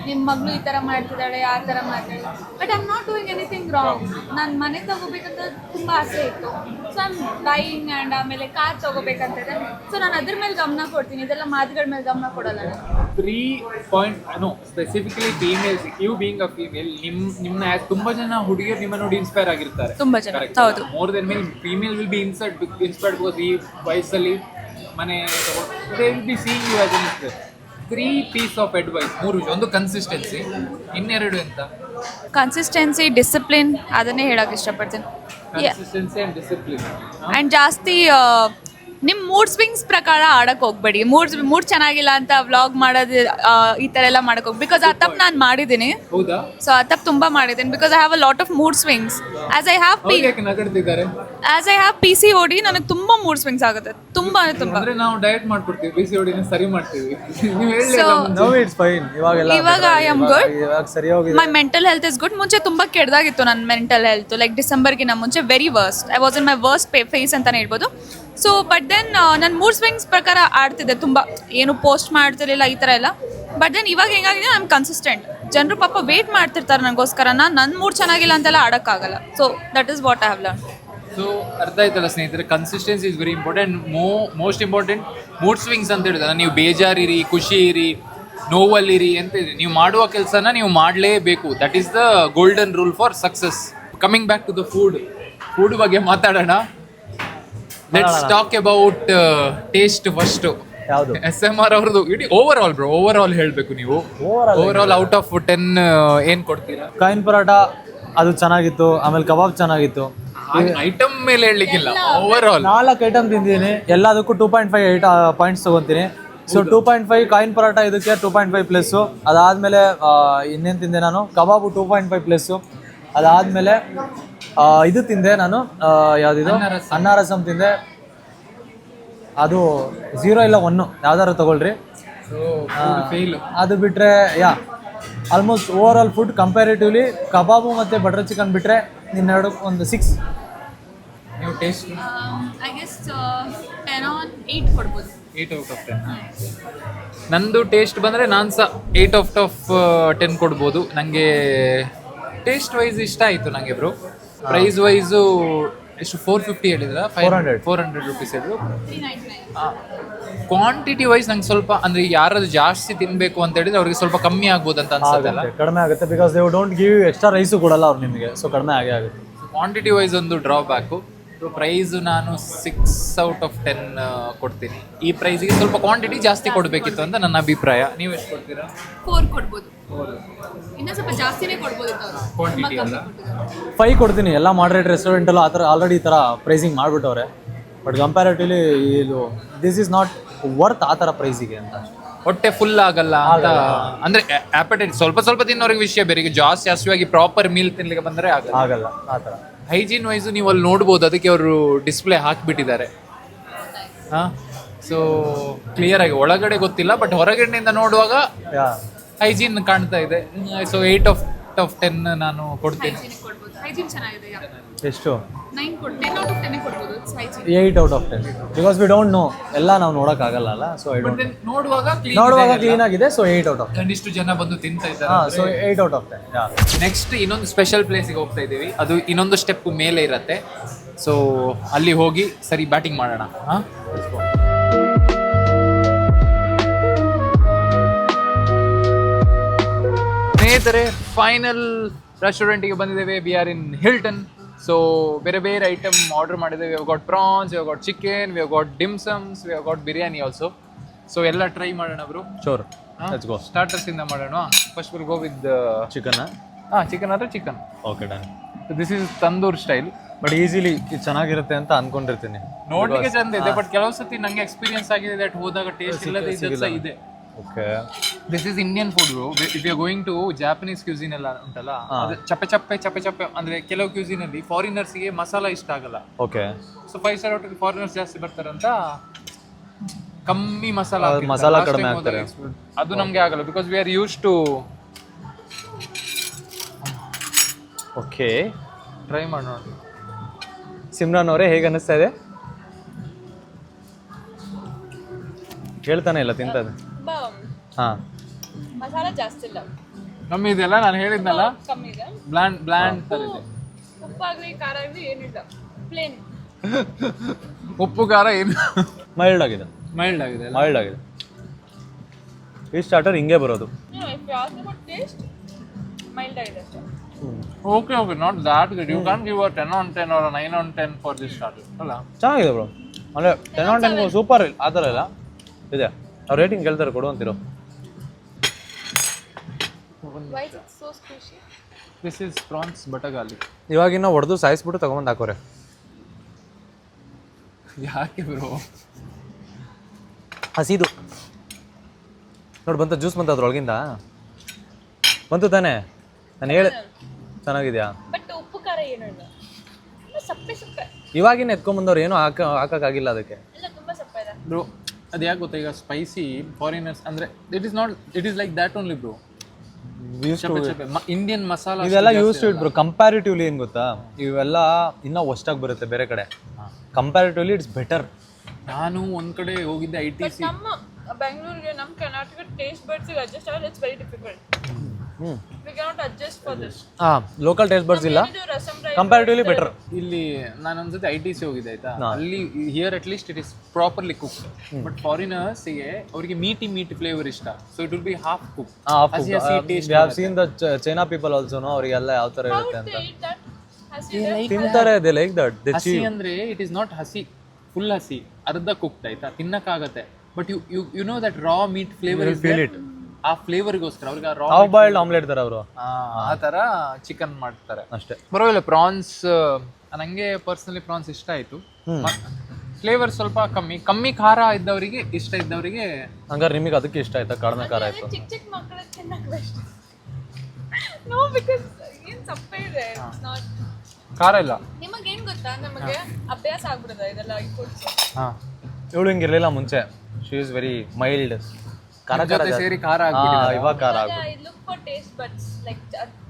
ನಿಮ್ಮ ಮಗಳು ಈ ಥರ ಮಾಡ್ತಿದ್ದಾಳೆ, ಆ ಥರ ಮಾತಾಡಿ. But I am not doing anything wrong. ನಾನು ಮನೆ ತಗೋಬೇಕಂತ ತುಂಬ ಆಸೆ ಇತ್ತು. So I am buying. And ಆಮೇಲೆ ಕಾರ್ ತಗೋಬೇಕಂತಿದೆ. ಸೊ ನಾನು ಅದ್ರ ಮೇಲೆ ಗಮನ ಕೊಡ್ತೀನಿ, ಇದೆಲ್ಲ ಮಾತುಗಳ ಮೇಲೆ ಗಮನ ಕೊಡಲ್ಲ ನಾನು. 3 point specifically females, you being a female, ನಿಮ್ಮನ್ನ ತುಂಬಾ ಜನ ಹುಡುಗಿಯರು ನಿಮ್ಮನ್ನ ನೋಡಿ ಇನ್ಸ್ಪೈರ್ ಆಗಿರ್ತಾರೆ. ತುಂಬ ಜನ, ಹೌದು. More then male, female will be inspired because ಈ ವಯಸ್ಸಲ್ಲಿ ಮನೆ they will be seeing you as an 3 piece of advice. 3 ವಿಷಯ. ಒಂದು ಕನ್ಸಿಸ್ಟೆನ್ಸಿ, ಇನ್ನೆರಡು ಎಂತ? ಕನ್ಸಿಸ್ಟೆನ್ಸಿ, ಡಿಸಿಪ್ಲಿನ್, ಅದನ್ನೇ ಹೇಳೋಕೆ ಇಷ್ಟಪಡ್ತೀನಿ. Consistency and discipline. ಆ್ಯಂಡ್ ಜಾಸ್ತಿ ನಿಮ್ಮ ಮೂಡ್ ಸ್ವಿಂಗ್ಸ್ ಪ್ರಕಾರ ಆಡಕ್ಕೆ ಹೋಗ್ಬೇಡಿ. ಮೂಡ್ ಚೆನ್ನಾಗಿಲ್ಲ ಅಂತ ವ್ಲಾಗ್ ಮಾಡೋದು, ಈ ಥರ ಎಲ್ಲ ಮಾಡಕ್ಕೆ ಹೋಗಿ. ಬಿಕಾಸ್ ಆ ತಪ್ಪು ನಾನು ಮಾಡಿದ್ದೀನಿ. ಹೌದಾ? ಸೊ ಆ ತಪ್ಪು ತುಂಬ ಮಾಡಿದ್ದೀನಿ. Because I have a lot of mood swings. As I have PCOD, ನನಗೆ ತುಂಬ ಮೂಡ್ ಸ್ವಿಂಗ್ಸ್ ಆಗುತ್ತೆ, ತುಂಬ ತುಂಬ. ಅಂದ್ರೆ ನಾವು ಡಯಟ್ ಮಾಡ್ಕೊಡ್ತೀವಿ, PCOD ನ ಸರಿ ಮಾಡ್ತೀವಿ. ನೀವು ಹೇಳಿ. So no it's fine. ಇವಾಗ ಐ ಆಮ್ ಗುಡ್. ಇವಾಗ ಸರಿ ಹೋಗಿದೆ. My mental health is good. ಮುಂಚೆ ತುಂಬ ಕೆಟ್ಟದಾಗಿತ್ತು ನನ್ನ ಮೆಂಟಲ್ ಹೆಲ್ತ್. ಲೈಕ್ ಡಿಸೆಂಬರ್ಗಿನ ಮುಂಚೆ very worst. I was in my worst phase ಅಂತಲೇ ಹೇಳ್ಬೋದು. ಸೊ ಬಟ್ ದೆನ್ ನನ್ನ ಮೂಡ್ ಸ್ವಿಂಗ್ಸ್ ಪ್ರಕಾರ ಆಡ್ತಿದ್ದೆ ತುಂಬ, ಏನು ಪೋಸ್ಟ್ ಮಾಡ್ತಿರ್ಲಿಲ್ಲ ಈ ಥರ ಎಲ್ಲ. ಬಟ್ ದೆನ್ ಇವಾಗ ಹೆಂಗಾಗಿದೆ, ಐ ಆಮ್ ಕನ್ಸಿಸ್ಟೆಂಟ್. ಜನರು ಪಾಪ ವೇಟ್ ಮಾಡ್ತಿರ್ತಾರೆ ನನಗೋಸ್ಕರ. ನನ್ನ ಮೂಡ್ ಚೆನ್ನಾಗಿಲ್ಲ ಅಂತೆಲ್ಲ ಆಡೋಕ್ಕಾಗಲ್ಲ. So that is what I have learn. So ಅರ್ಥ ಆಯ್ತಲ್ಲ ಸ್ನೇಹಿತರೆ, consistency is very important. Most important mood swings ಅಂತ ಹೇಳಿದ್ರೆ, ನೀವು ಬೇಜಾರಿರಿ, ಖುಷಿ ಇರಿ, ನೋವಲ್ಲಿರಿ ಅಂತ ಇರಿ, ನೀವು ಮಾಡುವ ಕೆಲಸನ ನೀವು ಮಾಡಲೇಬೇಕು. That is the golden rule for success. Coming back to the food ಬಗ್ಗೆ ಮಾತಾಡೋಣ. Let's talk about taste first. ಯಾವುದು? SMR ಅವ್ರದ್ದು ಇಡೀ ಓವರ್ ಆಲ್ ಹೇಳಬೇಕು ನೀವು. ಓವರ್ ಆಲ್ ಔಟ್ ಆಫ್ 10 ಏನು ಕೊಡ್ತೀರಾ? ಕಾಯಿನ್ ಪರೋಟ ಅದು ಚೆನ್ನಾಗಿತ್ತು, ಆಮೇಲೆ ಕಬಾಬ್ ಚೆನ್ನಾಗಿತ್ತು. ಐಟಮ್ ಮೇಲೆ ಹೇಳಲಿಕ್ಕಿಲ್ಲ, ಓವರ್ ಆಲ್ 4 ಐಟಮ್ ತಿಂದಿದ್ದೀನಿ, ಎಲ್ಲದಕ್ಕೂ 2.5 ಪಾಯಿಂಟ್ಸ್ ತೊಗೊತೀನಿ. ಸೊ 2.5 ಕಾಯಿನ್ ಪರೋಟ, ಇದಕ್ಕೆ 2.5 ಪ್ಲಸ್ಸು. ಅದಾದಮೇಲೆ ಇನ್ನೇನು ತಿಂದೆ ನಾನು? ಕಬಾಬು 2.5 ಪ್ಲಸ್ಸು. ಅದಾದಮೇಲೆ ಇದು ತಿಂದೆ ನಾನು, ಯಾವುದಿದು, ಅನ್ನ ರಸಮ್ ತಿಂದೆ. ಅದು 0 ಇಲ್ಲ 1 ಯಾವ್ದಾದ್ರು ತಗೊಳ್ರಿ. ಅದು ಬಿಟ್ಟರೆ almost overall food comparatively kebab ಮತ್ತು ಬಟರ್ ಚಿಕನ್ ಬಿಟ್ಟರೆ ಇನ್ನೆರಡು ಒಂದು 6. ನೀವು ಟೇಸ್ಟ್? ಐ ಗೆಸ್ 10 on 8 ಕೊಡ್ಬೋದು. 8 out of 10. ನಂದು ಟೇಸ್ಟ್ ಬಂದರೆ ನಾನು ಸಹ 8 out of 10 ಕೊಡ್ಬೋದು. ನನಗೆ ಟೇಸ್ಟ್ ವೈಸ್ ಇಷ್ಟ ಆಯ್ತು ನಂಗೆ ಬ್ರೋ. ಪ್ರೈಸ್ ವೈಸು ಎಷ್ಟು 450 ಹೇಳಿದ್ರ 400 ರುಪೀಸ್ ಹೇಳಿದ್ರು. 399. ಕ್ವಾಂಟಿಟಿ ವೈಸ್ ನಂಗೆ ಸ್ವಲ್ಪ ಅಂದ್ರೆ ಯಾರಾದ್ರು ಜಾಸ್ತಿ ತಿನ್ಬೇಕು ಅಂತ ಹೇಳಿದ್ರೆ ಅವ್ರಿಗೆ ಸ್ವಲ್ಪ ಕಮ್ಮಿ ಆಗ್ಬೋದು ಅಂತ ಅನ್ಸುತ್ತಲ್ಲ. ಕಡಿಮೆ ಆಗುತ್ತೆ because they don't give extra rice ಕೊಡಲ್ಲ ಅವ್ರು ನಿಮಗೆ, ಸೊ ಕಡಿಮೆ ಆಗೇ ಆಗುತ್ತೆ. ಕ್ವಾಂಟಿಟಿ ವೈಸ್ ಒಂದು ಡ್ರಾಬ್ಯಾಕು. ಪ್ರೈಸ್ ನಾನು 6 ಔಟ್ ಆಫ್ 10 ಕೊಡ್ತೀನಿ. ಈ ಪ್ರೈಸ್ಗೆ ಸ್ವಲ್ಪ ಕ್ವಾಂಟಿಟಿ ಜಾಸ್ತಿ ಕೊಡಬೇಕಿತ್ತು ಅಂತ ನನ್ನ ಅಭಿಪ್ರಾಯ. ನೀವು ಎಷ್ಟು ಕೊಡ್ತೀರಾ? 4 ಕೊಡ್ಬೋದು, ಇನ್ನೂ ಸ್ವಲ್ಪ ಜಾಸ್ತಿನೇ ಕೊಡ್ಬೋದಿತ್ತು ಅವರು. ಕ್ವಾಂಟಿಟಿ ಅಲ್ಲ. 5 ಕೊಡ್ತೀನಿ. ಎಲ್ಲ ಮಾಡ್ರೇಟ್ ರೆಸ್ಟೋರೆಂಟಲ್ಲೂ ಆ ಥರ ಆಲ್ರೆಡಿ ಈ ಥರ ಪ್ರೈಸಿಂಗ್ ಮಾಡಿಬಿಟ್ಟವ್ರೆ. ಬಟ್ ಕಂಪ್ಯಾರಿಟಿವ್ಲಿ ಇದು ದಿಸ್ ಈಸ್ ನಾಟ್ ವರ್ತ್ ಆ ಥರ ಪ್ರೈಸಿಗೆ ಅಂತ. ಹೊಟ್ಟೆ ಫುಲ್ ಆಗಲ್ಲ ಅಂತ ಅಂದ್ರೆ ಆಪಟೈಟ್ ಸ್ವಲ್ಪ ಸ್ವಲ್ಪ ತಿನ್ನೋರಿಗೆ ವಿಷಯ ಬೇರೆ. ಈಗ ಜಾಸ್ತಿ ಹಸಿವಾಗಿ ಪ್ರಾಪರ್ ಮೀಲ್ ತಿನ್ಲಿಕ್ಕೆ ಬಂದರೆ ಆಗಲ್ಲ ಆ ಥರ. ಹೈಜೀನ್ ವೈಸು ನೀವು ಅಲ್ಲಿ ನೋಡ್ಬೋದು, ಅದಕ್ಕೆ ಅವರು ಡಿಸ್ಪ್ಲೇ ಹಾಕಿಬಿಟ್ಟಿದ್ದಾರೆ. ಹಾಂ, ಸೊ ಕ್ಲಿಯರ್ ಆಗಿ ಒಳಗಡೆ ಗೊತ್ತಿಲ್ಲ, ಬಟ್ ಹೊರಗಡೆಯಿಂದ ನೋಡುವಾಗ ಹೈಜೀನ್ ಕಾಣ್ತಾ ಇದೆ. ಸೊ 8 ಔಟ್ ಆಫ್ 10 ನಾನು ಕೊಡ್ತೀನಿ. ಕೊಡ್ಬೋದು, ಹೈಜೀನ್ ಚೆನ್ನಾಗಿದೆ. ಎಷ್ಟು? 9 10 ಔಟ್ ಆಫ್ 10 ಕೊಡ್ಬೋದು. Hygiene 8 out of 10 because we don't know, ಎಲ್ಲ ನಾವು ನೋಡೋಕ್ಕಾಗಲ್ಲ ಅಲ್ಲ. ಸೊ ಐ ಡೋಂಟ್ ನೋಡುವಾಗ ಕ್ಲೀನ್ ಆಗಿದೆ. So 8 out of 10. ಇಷ್ಟು ಜನ ಬಂದು ತಿಂತಾ ಹಾಂ, ಇದ್ದಾರೆ. So 8 out of 10. ನೆಕ್ಸ್ಟ್ ಇನ್ನೊಂದು ಸ್ಪೆಷಲ್ ಪ್ಲೇಸಿಗೆ ಹೋಗ್ತಾ ಇದ್ದೀವಿ. ಅದು ಇನ್ನೊಂದು ಸ್ಟೆಪ್ ಮೇಲೆ ಇರತ್ತೆ. ಸೊ ಅಲ್ಲಿ ಹೋಗಿ ಸರಿ ಬ್ಯಾಟಿಂಗ್ ಮಾಡೋಣ. ಹಾಂ, ಸ್ನೇಹಿತರೆ, ಫೈನಲ್ ರೆಸ್ಟೋರೆಂಟಿಗೆ ಬಂದಿದ್ದೇವೆ. We are in Hilton. So ಬೇರೆ ಬೇರೆ ಐಟಮ್ ಆರ್ಡರ್ ಮಾಡಿದ್ದೇವೆ. We have got prawns, we have got chicken, we have got dim sums, we have got biryani also. So ಎಲ್ಲ ಟ್ರೈ ಮಾಡೋಣ bro. Sure, let's go. Starters ಇಂದ ಮಾಡೋಣ. First will go with chicken. Chicken ಆದರೆ chicken. Okay, done. This is tandoor style. But easily ಇದು ಚೆನ್ನಾಗಿರುತ್ತೆ ಅಂತ ಅನ್ಕೊಂಡಿರ್ತೀನಿ. ನೋಡ್ಲಿಕ್ಕೆ ಚಂದ ಇದೆ, ಬಟ್ ಕೆಲವು ಸತಿ ನಂಗೆ ಎಕ್ಸ್ಪೀರಿಯನ್ಸ್ ಆಗಿದೆ ದಟ್ ಹೋದಾಗ ಟೇಸ್ಟ್ ಇಲ್ಲದೆ ಇದ್ದ ಇದೆ. Okay, this is Indian food bro. If you going to Japanese cuisine ಎಲ್ಲ ಉಂಟಲ್ಲ, ಅದು ಚಪ್ಪೆ ಚಪ್ಪೆ ಅಂದ್ರೆ ಕೆಲವು ಕ್ಯೂಸಿನ್ ಅಲ್ಲಿ ಫಾರಿನರ್ಸ್ಗೆ ಮಸಾಲ ಇಷ್ಟ ಆಗಲ್ಲ. Okay. So 5 star hotel foreigners ಜಾಸ್ತಿ ಬರ್ತಾರಂತ ಕಮ್ಮಿ ಮಸಾಲ ಕಡಿಮೆ ಹಾಕ್ತಾರೆ. ಅದು ನಮ್ಗೆ ಆಗಲ್ಲ because we are use to. Okay, try ಮಾಡೋಣ. ಸಿಮ್ರಾನ್ ಅವರೇ, ಹೇಗೆ ಅನ್ನಿಸ್ತಾ ಇದೆ? ಹೇಳ್ತಾನೆ ಇಲ್ಲ, ತಿಂತದೆ. ಹಾಂ, ಮಸಾಲ ಜಾಸ್ತಿ ಇಲ್ಲ, ಕಮ್ಮಿ ಇದೆಯಲ್ಲ. ನಾನು ಹೇಳಿದ್ನಲ್ಲ, ಕಮ್ಮಿ ಇದೆ. ಬ್ಲ್ಯಾಂಡ್ ತರ ಇದೆ. ಉಪ್ಪಾಗ್ಲಿ ಖಾರ ಆಗಲಿ ಏನಿಲ್ಲ, ಪ್ಲೇನ್. ಉಪ್ಪು ಖಾರ ಏನು ಮೈಲ್ಡ್ ಆಗಿದೆ. ಮೈಲ್ಡ್ ಆಗಿದೆ. ಈ ಸ್ಟಾರ್ಟರ್ ಹಿಂಗೆ ಬರೋದು. ಟೇಸ್ಟ್ ಮೈಲ್ಡ್ ಆಗಿದೆ ಅಷ್ಟೇ. Okay, not that good. You can give a 10 on 10 or a 9 on 10 for this starter ಅಲ್ಲ. ಚೆನ್ನಾಗಿದೆ ಬ್ರೋ. ಅಂದರೆ 10 on 10 ಸೂಪರ್ ಆ ಥರ ಇಲ್ಲ ಇದೆ. ಅವ್ರು ರೇಟಿಂಗ್ ಕೇಳ್ತಾರೆ, ಕೊಡು ಅಂತಿರೋ. Why is it so squishy? This is prawns butter garlic. ಇವಾಗಿನ್ನ ಹೊಡೆದು ಸಾಯಿಸ್ಬಿಟ್ಟು ತಗೊಂಬಂದು ಹಾಕೋರೆ. ಯಾಕೆ ಬ್ರೋ? ಹಸಿದು ನೋಡಿ, ಬಂತ ಜ್ಯೂಸ್ ಬಂತ ಅದ್ರೊಳಗಿಂದ ಬಂತು ತಾನೇ. ನಾನು ಹೇಳಿ ಚೆನ್ನಾಗಿದ್ಯಾ? ಬಟ್ ಉಪ್ಪು ಖಾರ ಏನೂ ಇಲ್ಲ, ಸಪ್ಪೆ ಸಪ್ಪೆ. ಇವಾಗಿನ ಎತ್ಕೊಂಬಂದವ್ರು ಏನೂ ಹಾಕೋಕ್ಕಾಗಿಲ್ಲ ಅದಕ್ಕೆ. ಇಲ್ಲ, ತುಂಬಾ ಸಪ್ಪೆ ಇದೆ ಬ್ರೋ. ಅದು ಯಾಕೆ ಗೊತ್ತಾ, ಈಗ ಸ್ಪೈಸಿ ಫಾರಿನರ್ಸ್ ಅಂದ್ರೆ it is like that only bro. Indian masala ಇವೆಲ್ಲ use to it bro. Comparatively ಏನು ಗೊತ್ತಾ, ಇವೆಲ್ಲ ಇನ್ನೂ ಹೊಸ್ಟಾಗಿ ಬರುತ್ತೆ ಬೇರೆ ಕಡೆ. Comparatively it's better. ನಾನು ಒಂದ್ ಕಡೆ ಹೋಗಿದ್ದೆ ITC. ನಮ್ಮ ಬೆಂಗಳೂರಿಗೆ, ನಮ್ಮ ಕರ್ನಾಟಕ ಟೇಸ್ಟ್ ಬಡ್ಸ್ ಅಡ್ಜಸ್ಟ್ ಆಗಲ್ಲ. It's very difficult. We can not adjust for this. Local taste buds ಇಲ್ಲ, ಕಂಪ್ಯಾರಿಟಿವ್ಲಿ ಬೆಟರ್. ಇಲ್ಲಿ ನಾನು ಒಂದ್ಸತಿ ITC ಹೋಗಿದ್ದೆ ಆಯ್ತಾ. ಅಲ್ಲಿ here at least it is properly cooked. But ಫಾರಿನರ್ಸ್ಗೆ ಅವರಿಗೆ ಮೀಟಿ ಫ್ಲೇವರ್ ಇಷ್ಟ. So it will be half cook. We have seen the China people also, ಅವರಿಗೆಲ್ಲ ಯಾವ ಥರ ಇರುತ್ತೆ ಅಂತ ತಿಂತಾರೆ. They like that. ಹಸಿ ಅಂದ್ರೆ ಇಟ್ ಇಸ್ ನಾಟ್ ಹಸಿ, ಫುಲ್ ಹಸಿ, ಅರ್ಧ ಕುಕ್ಡ್ ಆಯ್ತಾ, ತಿನ್ನಕ್ಕಾಗತ್ತೆ. But you know that raw meat flavour is feel it. ಆ ಫ್ಲೇವರ್ಗೋಸ್ಕರ ಅವ್ರಿಗೆ ಹಾಫ್ ಬಾಯ್ಲ್ಡ್ ಆಮ್ಲೆಟ್ ತರ ಅವರು ಆ ಥರ ಚಿಕನ್ ಮಾಡ್ತಾರೆ ಅಷ್ಟೇ. ಪರವಾಗಿಲ್ಲ. ಪ್ರಾನ್ಸ್ ನನಗೆ ಪರ್ಸನಲಿ ಪ್ರಾನ್ಸ್ ಇಷ್ಟ ಆಯಿತು. ಫ್ಲೇವರ್ ಸ್ವಲ್ಪ ಕಮ್ಮಿ ಖಾರ ಇದ್ದವರಿಗೆ, ಇಷ್ಟ ಇದ್ದವರಿಗೆ. ಹಂಗಾರೆ ನಿಮಗೆ ಅದಕ್ಕೆ ಇಷ್ಟ ಆಯ್ತಾ? ಕಡಿಮೆ ಖಾರ ಆಯ್ತು. ಚಿಕ್ಕ ಚಿಕ್ಕ ಮಕ್ಕಳು ತಿನ್ನಕ್ಕೆ ಬೆಸ್ಟ್. ನೋ, ಬಿಕಾಸ್ ಏನು ಸಪ್ಪೆ ಇದೆ. ಇಟ್ಸ್ ನಾಟ್ ಖಾರ ಇಲ್ಲ. ನಿಮಗೆ ಏನು ಗೊತ್ತಾ, ನಮಗೆ ಅಭ್ಯಾಸ ಆಗ್ಬಿಡುತ್ತೆ ಇದೆಲ್ಲ ಈ ಫುಡ್ಸ್. ಹಾಂ, ಇವಳು ಹಿಂಗಿರಲಿಲ್ಲ ಮುಂಚೆ. She is very mild. ಖಾರ ಸೇರಿ ಖಾರ ಆಗ್ಬಿಟ್ಟಿದೆ. ಇವಾಗ ಖಾರ ಆಗ. I look for taste buds, like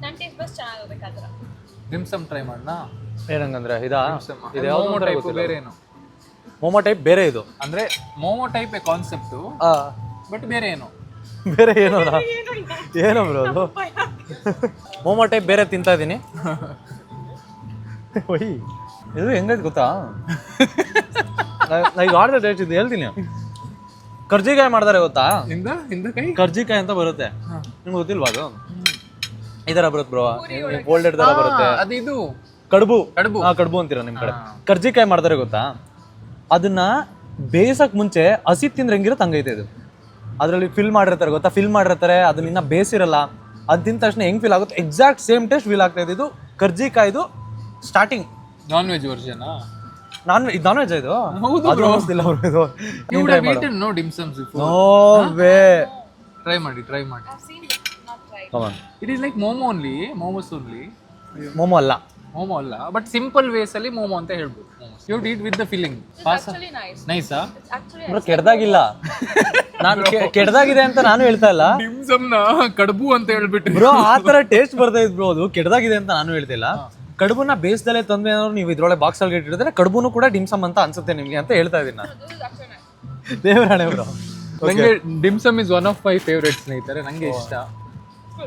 ನನ್ನ ಟೇಸ್ಟ್ ಬಡ್ಸ್ ಚೆನ್ನಾಗಿರ್ಬೇಕು ಆ ಥರ. ಡಿಮ್ಸಮ್ ಟ್ರೈ ಮಾಡೋಣ. ಏನಂಗಂದ್ರೆ ಇದಾ, ಇದು ಮೋಮೋ ಟೈಪ್ ಬೇರೆ ಏನು? ಮೋಮೋ ಟೈಪ್ ಬೇರೆ ಇದು. ಅಂದ್ರೆ ಮೋಮೋ ಟೈಪ್ ಕಾನ್ಸೆಪ್ಟು, ಬಟ್ ಬೇರೆ ಏನು? ಬೇರೆ ಏನೋ ಏನೋ ಬ್ರೋ ಅದು. ಮೋಮೋ ಟೈಪ್ ಬೇರೆ ತಿಂತಾ ಇದ್ದೀನಿ. ಒಯ್ ಇದು ಹೆಂಗೈತೆ ಗೊತ್ತಾ, ಈಗ ಆರ್ಡರ್ ಟೇಸ್ಟ್ ಇದು ಹೇಳ್ತೀನಿ. ಕರ್ಜಿಕಾಯಿ ಮಾಡ್ತಾರೆ ಗೊತ್ತಾ, ಕೈ ಕರ್ಜಿಕಾಯಿ ಅಂತ ಬರುತ್ತೆ, ನಿಮ್ಗೆ ಗೊತ್ತಿಲ್ವಾ ಅದು? ಈ ತರ ಬರುತ್ತೆ ಬ್ರೋ, ಫೋಲ್ಡೆಡ್ ತರ ಬರುತ್ತೆ. ಅದು ಇದು ಕಡುಬು ಕಡುಬು. ಕಡುಬು ಅಂತೀರ ನಿಮ್ ಕಡೆ. ಕರ್ಜಿಕಾಯಿ ಮಾಡ್ತಾರೆ ಗೊತ್ತಾ, ಅದನ್ನ ಬೇಯಿಸಕ್ ಮುಂಚೆ ಹಸಿ ತಿಂದ್ರೆ ಹೆಂಗಿರುತ್ತೆ ಹಂಗೈತೆ ಇದು. ಅದ್ರಲ್ಲಿ ಫಿಲ್ ಮಾಡಿರ್ತಾರೆ ಗೊತ್ತಾ, ಫಿಲ್ ಮಾಡಿರ್ತಾರೆ, ಅದನ್ನ ಇನ್ನ ಬೇಯಿಸಿರಲ್ಲ. ಅದು ತಿಂದ ತಕ್ಷಣ ಹೆಂಗ್ ಫೀಲ್ ಆಗುತ್ತೆ, ಎಕ್ಸಾಕ್ಟ್ ಸೇಮ್ ಟೇಸ್ಟ್ ಫೀಲ್ ಆಗ್ತಾ ಇದೆ. ಇದು ಕರ್ಜಿಕಾಯ್ದು starting non veg version. Non veg ಇದು, ಅದು ಅನಿಸ್ತಿಲ್ಲ ಅವ್ರು. ಇದು no dim sums before. No way. Try ಮಾಡಿ it is like momo only, momos only. Momo ಅಲ್ಲ, ಮೋಮೋ ಅಲ್ಲ, ಬಟ್ ಸಿಂಪಲ್ ವೇಸ್ ಅಲ್ಲಿ ಮೋಮೋ ಅಂತ ಹೇಳ್ಬೋದು. You eat with the filling. ನೈಸಾ ಬ್ರೋ? ಕೆಡ್ದಾಗಿಲ್ಲ, ನಾನು ಕೆಡ್ದಾಗಿದೆ ಅಂತ ನಾನು ಹೇಳ್ತಾ ಇಲ್ಲ. ಡಿಮ್ಸಮ್ ನ ಕಡುಬು ಅಂತ ಹೇಳ್ಬಿಟ್ಟು ಬ್ರೋ ಆ ತರ ಟೇಸ್ಟ್ ಬರ್ತಾ ಇದ್ ಬ್ರೋ, ಅದು ಕೆಡ್ದಾಗಿದೆ ಅಂತ ನಾನು ಹೇಳ್ತಿಲ್ಲ. ಕಡುಬುನ ಬೇಯಿಸ್ದಲ್ಲೇ ತಂದ್ರೆ ಏನಾದ್ರು ನೀವು ಇದ್ರೊಳಗೆ ಬಾಕ್ಸ್ ಅಲ್ಲಿ ಇಟ್ಟಿದ್ರೆ ಕಡುಬುನು ಕೂಡ ಡಿಮ್ಸಮ್ ಅಂತ ಅನ್ಸುತ್ತೆ ನಿಮ್ಗೆ ಅಂತ ಹೇಳ್ತಾ ಇದೀನಿ ನಾನು. ದೇವರಾಣೆ ಬ್ರೋ. ನಂಗೆ dim sum is one of my favourite ಸ್ನೇಹಿತರೆ. ನಂಗೆ ಇಷ್ಟ,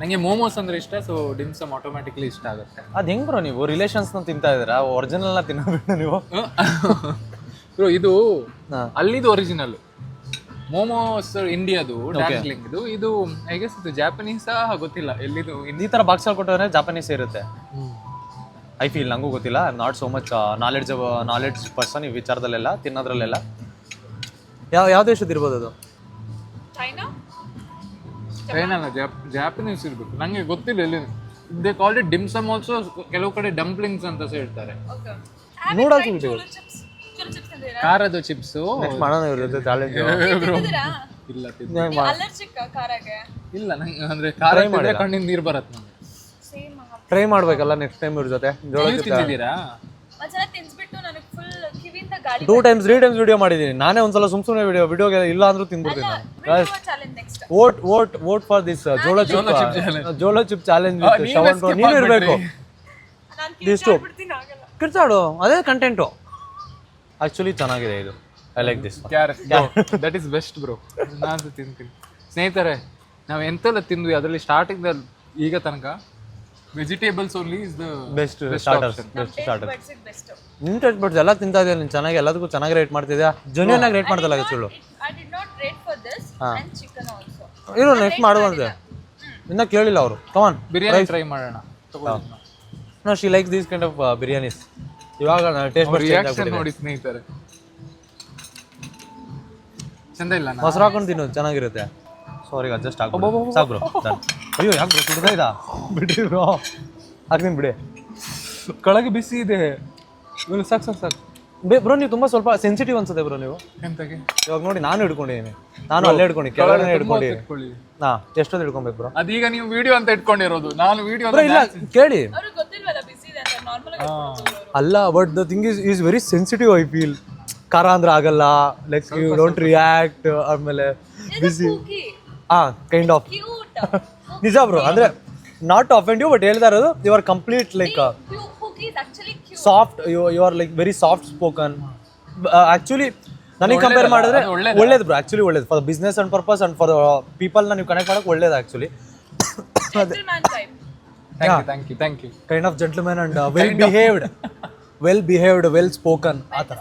ನಂಗೆ ಮೋಮೋಸ್ ಅಂದ್ರೆ ಇಷ್ಟ, ಸೊ ಡಿಮ್ಸಮ್ ಆಟೋಮ್ಯಾಟಿಕ್ಲಿ ಇಷ್ಟ ಆಗುತ್ತೆ. ಅದ್ ಹೆಂಗ್ ಬ್ರೋ ನೀವು ರಿಲೇಷನ್ಸ್ ನ ತಿಂತಾ ಇದೀರಾ, ಒರಿಜಿನಲ್ ನ ತಿನ್ನೋದು ನೀವು? ಬ್ರೋ ಇದು ಅಲ್ಲಿದು ಒರಿಜಿನಲ್ ಮೋಮೋಸ್, ಇಂಡಿಯಾದು ಡಾರ್ಜಿಲಿಂಗ್ ಇದು ಐ ಗೆಸ್ ಇದು ಜಾಪನೀಸ್ ಗೊತ್ತಿಲ್ಲ ಎಲ್ಲಿದು. ಈ ತರ ಬಾಕ್ಸ್ ಅಲ್ಲಿ ಕೊಟ್ಟರೆ ಜಾಪನೀಸ್ ಇರುತ್ತೆ ಐ ಫೀಲ್. ನಂಗೂ ಗೊತ್ತಿಲ್ಲ, I am not so much knowledge person ಈ ವಿಚಾರದಲ್ಲೆಲ್ಲ, ತಿನ್ನೋದ್ರಲ್ಲೆಲ್ಲ. ಯಾವ ದೇಶದ ಇರ್ಬೋದು ಅದು? ಚೈನಾ ಅಲ್ಲ, ಜಾಪನೀಸ್ ಇರ್ಬೇಕು, ನಂಗೆ ಗೊತ್ತಿಲ್ಲ ಎಲ್ಲಿ. ದೇ ಕಾಲ್ಡ್ ಇಟ್ ಡಿಮ್ಸಮ್ ಆಲ್ಸೋ, ಕೆಲವು ಕಡೆ ಡಂಪ್ಲಿಂಗ್ಸ್ ಅಂತ ಹೇಳ್ತಾರೆ. ನೂಡಲ್ಸ್ ಖಾರದ ಚಿಪ್ಸ್. ಮಾಡೋಣ ಇವ್ರ ಜೊತೆ ಚಾಲೆಂಜ್. ಇಲ್ಲ ಅಲರ್ಜಿಕ್ ಖಾರಗೆ ಇಲ್ಲ, ನಂಗೆ ಅಂದ್ರೆ ಖಾರ ತಿಂದ್ರೆ ಕಣ್ಣಿಂದ ನೀರು ಬರತ್ತೆ ನಂಗೆ. ಟ್ರೈ ಮಾಡ್ಬೇಕಲ್ಲ ನೆಕ್ಸ್ಟ್ ಟೈಮ್ ಇವ್ರ ಜೊತೆ. ತಿಂದಿದ್ದೀರಾ? ಒಂದ್ಸಲ ತಿನ್ಸ್ಬಿಟ್ಟು ನನಗೆ ಫುಲ್ ಕಿವಿಯಿಂದ ಗಾಳಿ 2 times 3 times ವಿಡಿಯೋ ಮಾಡಿದೀನಿ ನಾನೇ. ಒಂದ್ಸಲ ಸುಮ್ನೆ ವಿಡಿಯೋಗೆ ಇಲ್ಲ ಅಂದ್ರೂ ತಿನ್ಬಿಡ್ತೀನಿ ನಾನು. Challenge next vote for this ಜೋಳ ಚಿಪ್ ಚಾಲೆಂಜ್. ನೀನು ಇರ್ಬೇಕು. ನಾನು ಆಗಲ್ಲ. ಕಿರ್ಚಾಡು, ಅದೇ ಕಂಟೆಂಟು. ಆಕ್ಚುಲಿ ಚೆನ್ನಾಗಿದೆ ಇದು, I like this. That is best bro. ನಾನು ತಿಂತೀನಿ ಸ್ನೇಹಿತರೆ. ನಾವು ಎಂತೆಲ್ಲ ತಿಂದ್ವಿ ಅದರಲ್ಲಿ ಸ್ಟಾರ್ಟಿಂಗ್ ಈಗ ತನಕ vegetables only is the best starters. Best ನಿನ್ ಟೇಸ್ಟ್ ಬಡ್ಸ್ ಎಲ್ಲ ತಿಂತಾ ಇದೆಯಾ ನೀನು? ಚೆನ್ನಾಗಿ ಎಲ್ಲದಕ್ಕೂ ಚೆನ್ನಾಗಿ ರೇಟ್ ಮಾಡ್ತಿದ್ಯಾ, ಜೆನ್ಯೂನ್ ಆಗಿ ರೇಟ್ ಮಾಡ್ತಲ್ಲ ಸುಳ್ಳು. I did not rate for this and chicken also. ಇರು ನೆಕ್ಸ್ಟ್ ಮಾಡುವಂತೆ, ಇನ್ನ ಕೇಳಿಲ್ಲ ಅವರು. ಕಮಾನ್ ಬಿರಿಯಾನಿ ಟ್ರೈ ಮಾಡೋಣ. No she likes these kind of biryanis. ಇವಾಗ ಟೇಸ್ಟ್ ಬಡ್ಸ್ ರಿಯಾಕ್ಷನ್ ನೋಡಿ ಸ್ನೇಹಿತರೆ, ಚಂದ ಇಲ್ಲ? ಮೊಸರು ಹಾಕೊಂಡು ತಿನ್ನೋದು ಚೆನ್ನಾಗಿರುತ್ತೆ. ಸಾರಿ ಅಡ್ಜಸ್ಟ್ ಆಗ್ಬೋದು ಸಾಕು ಬ್ರೋ. ಅಯ್ಯೋ ಯಾಕೆ ಬ್ರೋ ಸುಡ್ತಾ ಇದ್ದ? ಬಿಡಿ ಬ್ರೋ, ಹಾಕ್ತೀನಿ ಬಿಡಿ. ಕೆಳಗೆ ಬಿಸಿ ಇದೆ. ಸಾಕು ಬ್ರೋ ನೀವು ತುಂಬಾ ಸ್ವಲ್ಪ ಸೆನ್ಸಿಟಿವ್ ಅನ್ಸುತ್ತೆ ಬ್ರೋ ನೀವು. ಎಂತಗೆ? ಇವಾಗ ನೋಡಿ ನಾನು ಹಿಡ್ಕೊಂಡಿದ್ದೀನಿ, ನಾನು ಅಲ್ಲೇ ಹಿಡ್ಕೊಂಡು ಕೆಳಗಡೆ ಹಿಡ್ಕೊಂಡು. ಹಾ, ಎಷ್ಟೊತ್ತು ಹಿಡ್ಕೊಬೇಕು ಬ್ರೋ? ಅದೀಗ ನೀವು ವಿಡಿಯೋ ಅಂತ ಇಟ್ಕೊಂಡಿರೋದು, ನಾನು ವಿಡಿಯೋ ಬ್ರೋ ಇಲ್ಲ ಕೇಳಿ. ಅವ್ರಿಗೆ ಗೊತ್ತಿಲ್ವಲ್ಲ ಬಿಸಿ ಇದೆ ಅಂತ, ನಾರ್ಮಲ್ ಆಗಿ ಅಲ್ಲ, but the thing is very sensitive I feel. ಖಾರ ಅಂದ್ರೆ ಆಗಲ್ಲ, ಲೈಕ್ ಯು ಡೋಂಟ್ ರಿಯಾಕ್ಟ್. ಆಮೇಲೆ ಬಿಸಿ ಕೈಂಡ್ ಆಫ್ ನಿಜ ಬ್ರೋ. ಅಂದ್ರೆ ನಾಟ್ ಅಫೆಂಡ್ ಯು, ಬಟ್ ಹೇಳ್ತಾ ಇರೋದು you are complete like soft. You are like very soft spoken. Actually ನನಗೆ ಕಂಪೇರ್ ಮಾಡಿದ್ರೆ ಒಳ್ಳೇದು ಬ್ರೋ. ಆಕ್ಚುಲಿ ಒಳ್ಳೇದು for business and purpose and for ಪೀಪಲ್ನ ನೀವು ಕನೆಕ್ಟ್ ಮಾಡಕ್ಕೆ ಒಳ್ಳೇದು actually. Thank you. Kind of gentleman and well behaved, well spoken, ಆ ಥರ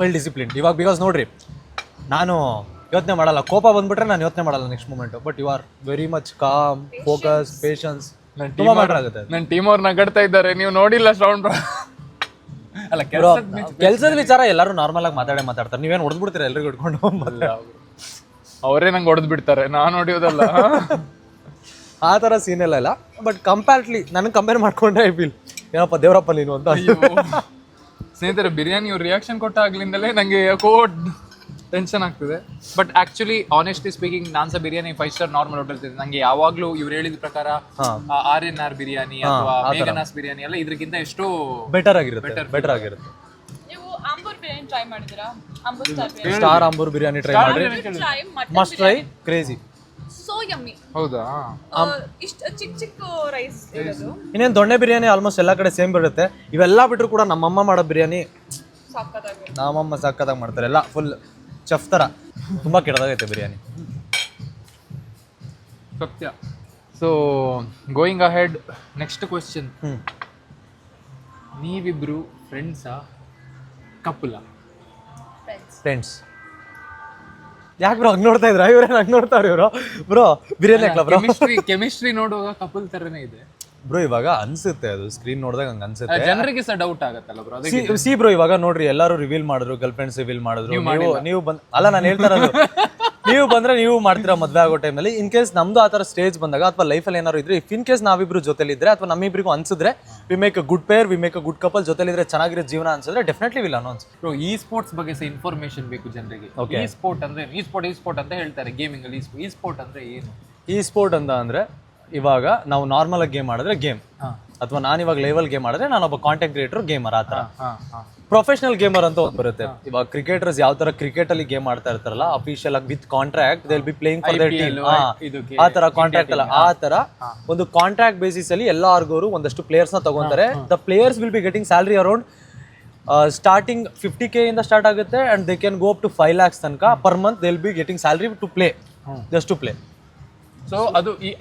ವೆಲ್ ಡಿಸಿಪ್ಲಿನ್ಡ್. ಇವಾಗ ಬಿಕಾಸ್ ನೋಡ್ರಿ, ನಾನು ಯೋಚನೆ ಮಾಡಲ್ಲ, ಕೋಪ ಬಂದ್ಬಿಟ್ರೆ ನಾನು ಯೋಚನೆ ಮಾಡಲ್ಲ next moment. But you are very much calm, focus, patience. ತುಂಬಾ ಮ್ಯಾಟರ್ ಆಗುತ್ತೆ. ನನ್ನ ಟೀಮ್ ಅವ್ರು ನಗಡ್ತಾ ಇದ್ದಾರೆ, ನೀವು ನೋಡಿಲ್ಲ ಸೌಂಡ್. ಅಲ್ಲ, ಕೆಲಸದ ವಿಚಾರ ಎಲ್ಲರೂ ನಾರ್ಮಲ್ ಆಗಿ ಮಾತಾಡ್ತಾರೆ. ನೀವೇನು ಹೊಡೆದ್ಬಿಡ್ತೀರಾ ಎಲ್ರಿಗೂ ಹಿಡ್ಕೊಂಡು? ಅವರೇ ನಂಗೆ ಹೊಡೆದ್ ಬಿಡ್ತಾರೆ, ನಾನು ಹೊಡಿಯೋದಲ್ಲ. ಆ ಥರ ಸೀನ್ ಎಲ್ಲ ಇಲ್ಲ. ಬಟ್ ಕಂಪ್ಯಾರಿಟ್ಲಿ ನನಗೆ ಕಂಪೇರ್ ಮಾಡ್ಕೊಂಡ್ರೆ ಐ ಫೀಲ್ ಏನಪ್ಪ ದೇವರಪ್ಪ ನೀನು ಅಂತ. ಸ್ನೇಹಿತರೆ, ಬಿರಿಯಾನಿ ಇವ್ರು ರಿಯಾಕ್ಷನ್ ಕೊಟ್ಟ ಆಗ್ಲಿಂದಲೇ ನಂಗೆ ಯಾಕೋ ಟೆನ್ಷನ್ ಆಗ್ತಿದೆ. ಬಟ್ ಆಕ್ಚುಲಿ ಆನೆಸ್ಟ್ಲಿ ಸ್ಪೀಕಿಂಗ್, ನಾನು ಸಹ ಬಿರಿಯಾನಿ 5 ಸ್ಟಾರ್ ನಾರ್ಮಲ್ ಹೋಟೆಲ್ ತಿಂದೆ. ನಂಗೆ ಯಾವಾಗ್ಲೂ ಇವ್ರು ಹೇಳಿದ ಪ್ರಕಾರ RNR ಬಿರಿಯಾನಿ ಅಥವಾ ಮೇಘನಾಸ್ ಬಿರಿಯಾನಿ ಎಲ್ಲ ಇದಕ್ಕಿಂತ ಎಷ್ಟೋ ಬೆಟರ್ ಆಗಿರುತ್ತೆ. ನೀವು ಆಂಬೂರ್ ಬಿರಿಯಾನಿ ಟ್ರೈ ಮಾಡಿದಿರಾ? Ambur star biryani, star Ambur biryani try ಮಾಡಿ. Must try, crazy, so yummy. ಹೌದಾ? ಇಷ್ಟ ಚಿಕ್ಕ ರೈಸ್ ಇರೋದು. ಇನ್ನೇನು ದೊಣ್ಣೆ ಬಿರಿಯಾನಿ ಆಲ್ಮೋಸ್ಟ್ ಎಲ್ಲ ಕಡೆ ಸೇಮ್ ಬರುತ್ತೆ. ಇವೆಲ್ಲ ಬಿಟ್ಟರು ಕೂಡ ನಮ್ಮಮ್ಮ ಮಾಡೋ ಬಿರಿಯಾನಿ ಸಕ್ಕತ್ತಾಗಿ, ನಮ್ಮಮ್ಮ ಸಕ್ಕತ್ತಾಗಿ ಮಾಡ್ತಾರೆ. ಎಲ್ಲ ಫುಲ್ ಚೆಫ್ ಥರ. ತುಂಬ ಕೆಟ್ಟದಾಗೈತೆ ಬಿರಿಯಾನಿ. ಸತ್ಯ. So going ahead next question, ನೀವಿಬ್ರು ಫ್ರೆಂಡ್ಸಾ ಕಪಲ? ಫ್ರೆಂಡ್ಸ್. ಯಾಕೆ ಬ್ರೋ ಹಂಗೆ ನೋಡ್ತಾ ಇದ್ರ? ಇವ್ರೇನು ಹಂಗೆ ನೋಡ್ತಾವ್ರಿ ಇವರು? ಬ್ರೋ ಬಿರಿಯಾನಿ ಹಾಕ್ಲಾ ಬ್ರೋ? ಕೆಮಿಸ್ಟ್ರಿ ನೋಡುವಾಗ ಕಪಲ್ ತರನೇ ಇದೆ ಬ್ರೋ. ಇವಾಗ ಅನ್ಸುತ್ತೆ, ಅದು ಸ್ಕ್ರೀನ್ ನೋಡಿದಾಗ ಹಂಗೆ ಅನ್ಸುತ್ತೆ. ಜನರಿಗೆ ಸಹ ಡೌಟ್ ಆಗತ್ತಲ್ಲ ಬ್ರೋ. ಸಿ ಬ್ರೋ, ಇವಾಗ ನೋಡ್ರಿ ಎಲ್ಲರೂ ರಿವೀಲ್ ಮಾಡಿದ್ರು, ಗರ್ಲ್ ಫ್ರೆಂಡ್ಸ್ ರಿವೀಲ್ ಮಾಡಿದ್ರು. ನೀವು ಬಂದ್ ಅಲ್ಲ, ನಾನು ಹೇಳ್ತಾ ಇರೋದು ನೀವು ಬಂದ್ರೆ ನೀವು ಮಾಡ್ತೀರಾ ಮದ್ವೆ ಆಗೋ ಟೈಮಲ್ಲಿ. ಇನ್ ಕೇಸ್ ನಮ್ದು ಆ ಥರ ಸ್ಟೇಜ್ ಬಂದಾಗ ಅಥವಾ ಲೈಫಲ್ಲಿ ಏನಾದ್ರು ಇದ್ರೆ, ಇಫ್ ಇನ್ ಕೇಸ್ ನಾವಿಬ್ರು ಜೊತೆಲಿದ್ರೆ ಅಥವಾ ನಮ್ಮಿಬ್ರಿಗೂ ಅನ್ಸಿದ್ರೆ we make a good pair, we make a good couple, ಜೊತೆಲಿದ್ರೆ ಚೆನ್ನಾಗಿರೋ ಜೀವನ ಅನ್ಸಿದ್ರೆ ಡೆಫಿನೆಟ್ಲಿ ವಿಲ್ ಅನೌನ್ಸ್. ಬ್ರೋ ಈ ಸ್ಪೋರ್ಟ್ಸ್ ಬಗ್ಗೆ ಸಹ ಇನ್ಫಾರ್ಮೇಶನ್ ಬೇಕು ಜನರಿಗೆ. ಈ ಸ್ಪೋರ್ಟ್ ಅಂದ್ರೆ ಈ ಸ್ಪೋರ್ಟ್ ಅಂತ ಹೇಳ್ತಾರೆ ಗೇಮಿಂಗ್ ಅಲ್ಲಿ. ಈ ಸ್ಪೋರ್ಟ್ ಅಂದ್ರೆ ಏನು? ಈ ಸ್ಪೋರ್ಟ್ ಅಂತ ಅಂದ್ರೆ ಇವಾಗ ನಾವು ನಾರ್ಮಲ್ ಆಗಿ ಗೇಮ್ ಮಾಡಿದ್ರೆ ಗೇಮ್, ಅಥವಾ ನಾನು ಇವಾಗ ಲೈವಲ್ ಗೇಮ್ ಮಾಡಿದ್ರೆ ನಾನೊಬ್ಬ ಕಾಂಟೆಂಟ್ ಕ್ರಿಯೇಟರ್ ಗೇಮರ್. ಆ ಥರ ಪ್ರೊಫೆಷನಲ್ ಗೇಮರ್ ಅಂತ ಒಂದು ಬರುತ್ತೆ. ಇವಾಗ ಕ್ರಿಕೆಟರ್ಸ್ ಯಾವ ತರ ಕ್ರಿಕೆಟ್ ಅಲ್ಲಿ ಗೇಮ್ ಆಡ್ತಾ ಇರ್ತಾರಲ್ಲ, ಅಫಿಷಿಯಲ್ ಆಗಿ with contract they will be playing for there team. ಆ ತರ ಕಾಂಟ್ರಾಕ್ಟ್ ಅಲ್ಲ, ಆ ತರ ಒಂದು ಕಾಂಟ್ರಾಕ್ಟ್ ಬೇಸಿಸ್ ಅಲ್ಲಿ ಎಲ್ಲಾರ್ಗೂ ಒಂದಷ್ಟು ಪ್ಲೇಯರ್ಸ್ ನ ತಗೊಂತಾರೆ. The players will be getting salary around starting 50K ಇಂದ ಸ್ಟಾರ್ಟ್ ಆಗುತ್ತೆ and they can go up to 5 lakhs ತನಕ per month. They will be getting salary to play, just to play. So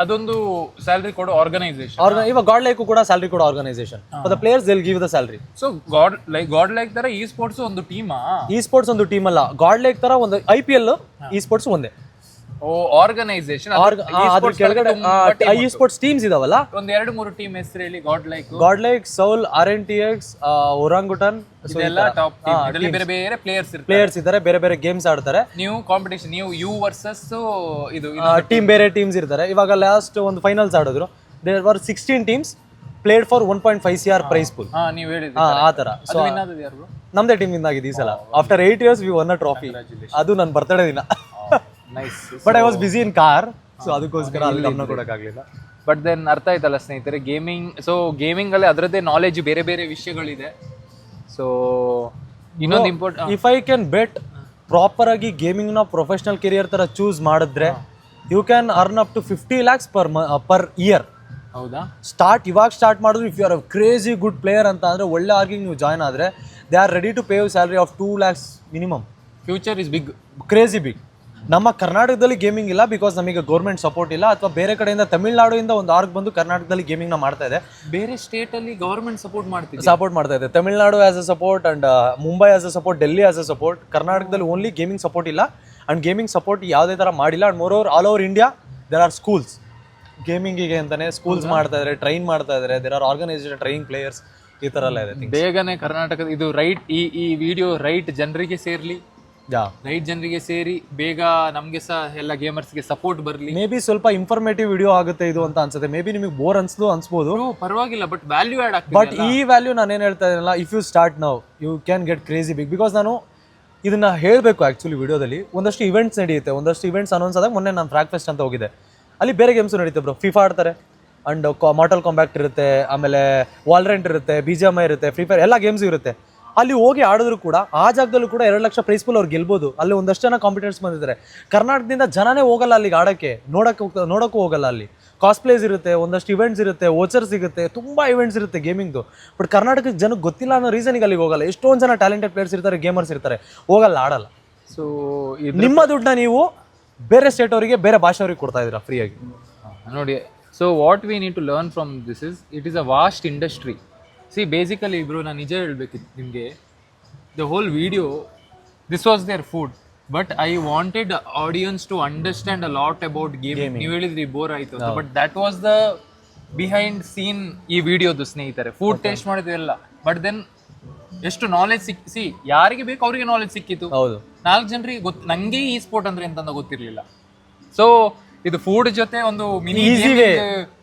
ಅದೊಂದು salary ಕೊಡೋ organisation. ಇವಾಗ god like ಕೂಡ salary ಕೊಡೋ organisation. For the players they will give the salary. So god like ತರ ಈ sports ಒಂದು ಟೀಮಾ? ಈ sports ಒಂದು ಟೀಮ್ ಅಲ್ಲ, ಗಾಡ್ ಲೈಕ್ ತರ ಒಂದು IPL, ಈ ಸ್ಪೋರ್ಟ್ಸ್ ಒಂದೇ. ಓ ಆರ್ಗನೈಸೇಷನ್. ಅದ್ರ ಕೆಳಗಡೆ ಈ ಸ್ಪೋರ್ಟ್ಸ್ ಟೀಮ್ಸ್ ಇದಾವಲ್ಲ, ಒಂದ್ 2-3 ಟೀಮ್ ಹೆಸರು ಹೇಳಿ. ಗಾಡ್ ಲೈಕ್, ಸೌಲ್, RNTX, ಒರಾಂಗುಟನ್, ಇದೆಲ್ಲ ಟಾಪ್ ಟೀಮ್. ಇದರಲ್ಲಿ ಬೇರೆ ಬೇರೆ ಪ್ಲೇಯರ್ಸ್ ಇದ್ದಾರೆ, ಬೇರೆ ಬೇರೆ ಗೇಮ್ಸ್ ಆಡ್ತಾರೆ. ನೀವು ಕಾಂಪಿಟೇಷನ್, ನೀವು ಯು ವರ್ಸಸ್ ಇದು ಟೀಮ್, ಬೇರೆ ಟೀಮ್ಸ್ ಇರ್ತಾರೆ. ಇವಾಗ ಲಾಸ್ಟ್ ಒಂದು ಫೈನಲ್ಸ್ ಆಡಿದ್ರು, there were 16 teams played for 1.5 CR prize pool. ನೀವು ಹೇಳಿದ್ರಿ ಆ ತರ. ಸೊ ನಮ್ದೇ ಟೀಮ್ ಇಂದ ಆಗಿದೆ ಈ ಸಲ. After 8 years we won a trophy. ಅದು ನನ್ನ ಬರ್ತಡೇ ದಿನ. But I was busy in car, so ಅದಕ್ಕೋಸ್ಕರ ಅಲ್ಲಿ ಗಮನ ಕೊಡಕ್ಕಾಗ್ಲಿಲ್ಲ. ಬಟ್ ದೆನ್ ಅರ್ಥ ಆಯ್ತಲ್ಲ ಸ್ನೇಹಿತರೆ, ಗೇಮಿಂಗ್. ಸೊ ಗೇಮಿಂಗ್ ಅಲ್ಲಿ ಅದರದ್ದೇ ನಾಲೆಜ್, ಬೇರೆ ಬೇರೆ ವಿಷಯಗಳಿದೆ. ಸೊ ಇನ್ನೊಂದು important, if I can bet proper ಆಗಿ ಗೇಮಿಂಗ್ ನ ಪ್ರೊಫೆಷನಲ್ ಕೆರಿಯರ್ ತರ ಚೂಸ್ ಮಾಡಿದ್ರೆ you can earn up to 50 lakhs per year. ಹೌದಾ? ಇವಾಗ ಸ್ಟಾರ್ಟ್ ಮಾಡಿದ್ರು. If you are a crazy good player ಅಂತ ಅಂದ್ರೆ, ಒಳ್ಳೆ ಆರ್ಗಿಂಗ್ ನೀವು ಜಾಯ್ನ್ ಆದ್ರೆ they are ready to pay you salary of 2 lakhs minimum. Future is big, crazy big. ನಮ್ಮ ಕರ್ನಾಟಕದಲ್ಲಿ ಗೇಮಿಂಗ್ ಇಲ್ಲ, ಬಿಕಾಸ್ ನಮಗೆ ಗೌರ್ಮೆಂಟ್ ಸಪೋರ್ಟ್ ಇಲ್ಲ. ಅಥವಾ ಬೇರೆ ಕಡೆಯಿಂದ ತಮಿಳ್ನಾಡಿಂದ ಒಂದು ಆರ್ಗ್ ಬಂದು ಕರ್ನಾಟಕದಲ್ಲಿ ಗೇಮಿಂಗ್ ನ ಮಾಡ್ತಾ ಇದೆ. ಬೇರೆ ಸ್ಟೇಟ್ ಅಲ್ಲಿ ಗವರ್ಮೆಂಟ್ ಸಪೋರ್ಟ್ ಮಾಡ್ತಾ ಇದೆ. Tamil Nadu as a support and Mumbai as a support, Delhi as a support. ಕರ್ನಾಟಕದಲ್ಲಿ ಓನ್ಲಿ ಗೇಮಿಂಗ್ ಸಪೋರ್ಟ್ ಇಲ್ಲ. ಅಂಡ್ ಗೇಮಿಂಗ್ ಸಪೋರ್ಟ್ ಯಾವುದೇ ತರ ಮಾಡಿಲ್ಲ. And moreover all over India there are schools, ಗೇಮಿಂಗಿಗೆ ಅಂತಾನೆ ಸ್ಕೂಲ್ಸ್ ಮಾಡ್ತಾ ಇದ್ದಾರೆ, ಟ್ರೈನ್ ಮಾಡ್ತಾ ಇದ್ದಾರೆ. There are organisation training players, ಈ ತರ ಎಲ್ಲ ಇದೆ. ಬೇಗನೆ ಕರ್ನಾಟಕದ ಇದು ರೈಟ್, ಈ ವಿಡಿಯೋ ರೈಟ್ ಜನರಿಗೆ ಸೇರ್ಲಿ, ರೈಟ್ ಜನರಿಗೆ ಸೇರಿ ಬೇಗ ನಮ್ಗೆ ಸಹ ಎಲ್ಲ ಗೇಮರ್ಸ್ಗೆ ಸಪೋರ್ಟ್ ಬರಲಿ. ಮೇ ಬಿ ಸ್ವಲ್ಪ ಇನ್ಫಾರ್ಮೇಟಿವ್ ವಿಡಿಯೋ ಆಗುತ್ತೆ ಇದು ಅಂತ ಅನ್ಸುತ್ತೆ. ಮೇ ಬಿ ನಿಮಗೆ ಬೋರ್ ಅನ್ಸ್ಬೋದು, ಪರವಾಗಿಲ್ಲ. ಬಟ್ ವ್ಯಾಲ್ಯೂ ಆಡ್ ಆಗ್ತದೆ. ಬಟ್ ಈ ವ್ಯಾಲ್ಯೂ ನಾನು ಏನು ಹೇಳ್ತಾ ಇದ್ದೀನಲ್ಲ, if you start now you can get crazy big. Because ನಾನು ಇದನ್ನ ಹೇಳಬೇಕು ಆ್ಯಕ್ಚುಲಿ ವಿಡಿಯೋದಲ್ಲಿ. ಒಂದಷ್ಟು ಇವೆಂಟ್ಸ್ ನಡೆಯುತ್ತೆ, ಒಂದಷ್ಟು ಇವೆಂಟ್ಸ್ ಅನೌನ್ಸ್ ಆದಾಗ. ಮೊನ್ನೆ ನಾನು ಫ್ರಾಗ್ ಫೆಸ್ಟ್ ಅಂತ ಹೋಗಿದ್ದೆ, ಅಲ್ಲಿ ಬೇರೆ ಗೇಮ್ಸ್ ನಡೀತೆ ಬ್ರೋ. FIFA ಆಡ್ತಾರೆ, ಅಂಡ್ ಮಾರ್ಟಲ್ ಕಾಂಬ್ಯಾಕ್ಟ್ ಇರುತ್ತೆ, ಆಮೇಲೆ ವಾಲ್ರೆಂಟ್ ಇರುತ್ತೆ, BGMI ಇರುತ್ತೆ, ಫ್ರೀ ಫೈರ್ ಎಲ್ಲ ಗೇಮ್ಸ್ ಇರುತ್ತೆ. ಅಲ್ಲಿ ಹೋಗಿ ಆಡಿದ್ರು ಕೂಡ ಆ ಜಾಗದಲ್ಲೂ ಕೂಡ 2 ಲಕ್ಷ ಪ್ರೈಸ್ ಪೂಲ್ ಅವ್ರು ಗೆಲ್ಬೋದು. ಅಲ್ಲಿ ಒಂದಷ್ಟು ಜನ ಕಾಂಪಿಟೇಟರ್ಸ್ ಬಂದಿದ್ದಾರೆ. ಕರ್ನಾಟಕದಿಂದ ಜನನೇ ಹೋಗಲ್ಲ ಅಲ್ಲಿಗೆ ಆಡೋಕ್ಕೆ, ನೋಡೋಕ್ಕೂ ಹೋಗಲ್ಲ. ಅಲ್ಲಿ ಕಾಸ್ಪ್ಲೇಸ್ ಇರುತ್ತೆ, ಒಂದಷ್ಟು ಇವೆಂಟ್ಸ್ ಇರುತ್ತೆ, ವೋಚರ್ ಸಿಗುತ್ತೆ, ತುಂಬ ಇವೆಂಟ್ಸ್ ಇರುತ್ತೆ ಗೇಮಿಂಗ್ದು. ಬಟ್ ಕರ್ನಾಟಕದ ಜನಕ್ಕೆ ಗೊತ್ತಿಲ್ಲ ಅನ್ನೋ ರೀಸನಿಗೆ ಅಲ್ಲಿಗೆ ಹೋಗಲ್ಲ. ಎಷ್ಟೊಂದು ಜನ ಟ್ಯಾಲೆಂಟೆಡ್ ಪ್ಲೇಯರ್ಸ್ ಇರ್ತಾರೆ, ಗೇಮರ್ಸ್ ಇರ್ತಾರೆ, ಹೋಗಲ್ಲ, ಆಡಲ್ಲ. ಸೊ ನಿಮ್ಮ ದುಡ್ಡನ್ನ ನೀವು ಬೇರೆ ಸ್ಟೇಟ್ ಅವರಿಗೆ, ಬೇರೆ ಭಾಷೆ ಅವ್ರಿಗೆ ಕೊಡ್ತಾ ಇದ್ದೀರಾ ಫ್ರೀಯಾಗಿ ನೋಡಿ. So what we need to learn from this it is a vast industry. See basically ಇಬ್ರು ನಾನು ನಿಜ ಹೇಳ್ಬೇಕಿತ್ತು ನಿಮಗೆ, the whole video this was there food, but I wanted audience to understand a lot about gaming. ನೀವು ಹೇಳಿದ್ರಿ bore ಆಯಿತು ಅಂತ, but that was the behind scene ಈ ವಿಡಿಯೋದು ಸ್ನೇಹಿತರೆ. ಫುಡ್ ಟೇಸ್ಟ್ ಮಾಡಿದ್ವೆಲ್ಲ, ಬಟ್ ದೆನ್ ಎಷ್ಟು ನಾಲೆಜ್ ಸಿಕ್ಕಿಸಿ ಯಾರಿಗೆ ಬೇಕು ಅವರಿಗೆ ನಾಲೆಜ್ ಸಿಕ್ಕಿತ್ತು. ಹೌದು, 4 ಜನರಿಗೆ ಗೊತ್ತು. ನಂಗೆ ಈ ಸ್ಪೋರ್ಟ್ ಅಂದ್ರೆ ಎಂತ ಗೊತ್ತಿರ್ಲಿಲ್ಲ. ಸೊ ಇದು ಫುಡ್ ಜೊತೆ ಒಂದು ಮಿನಿ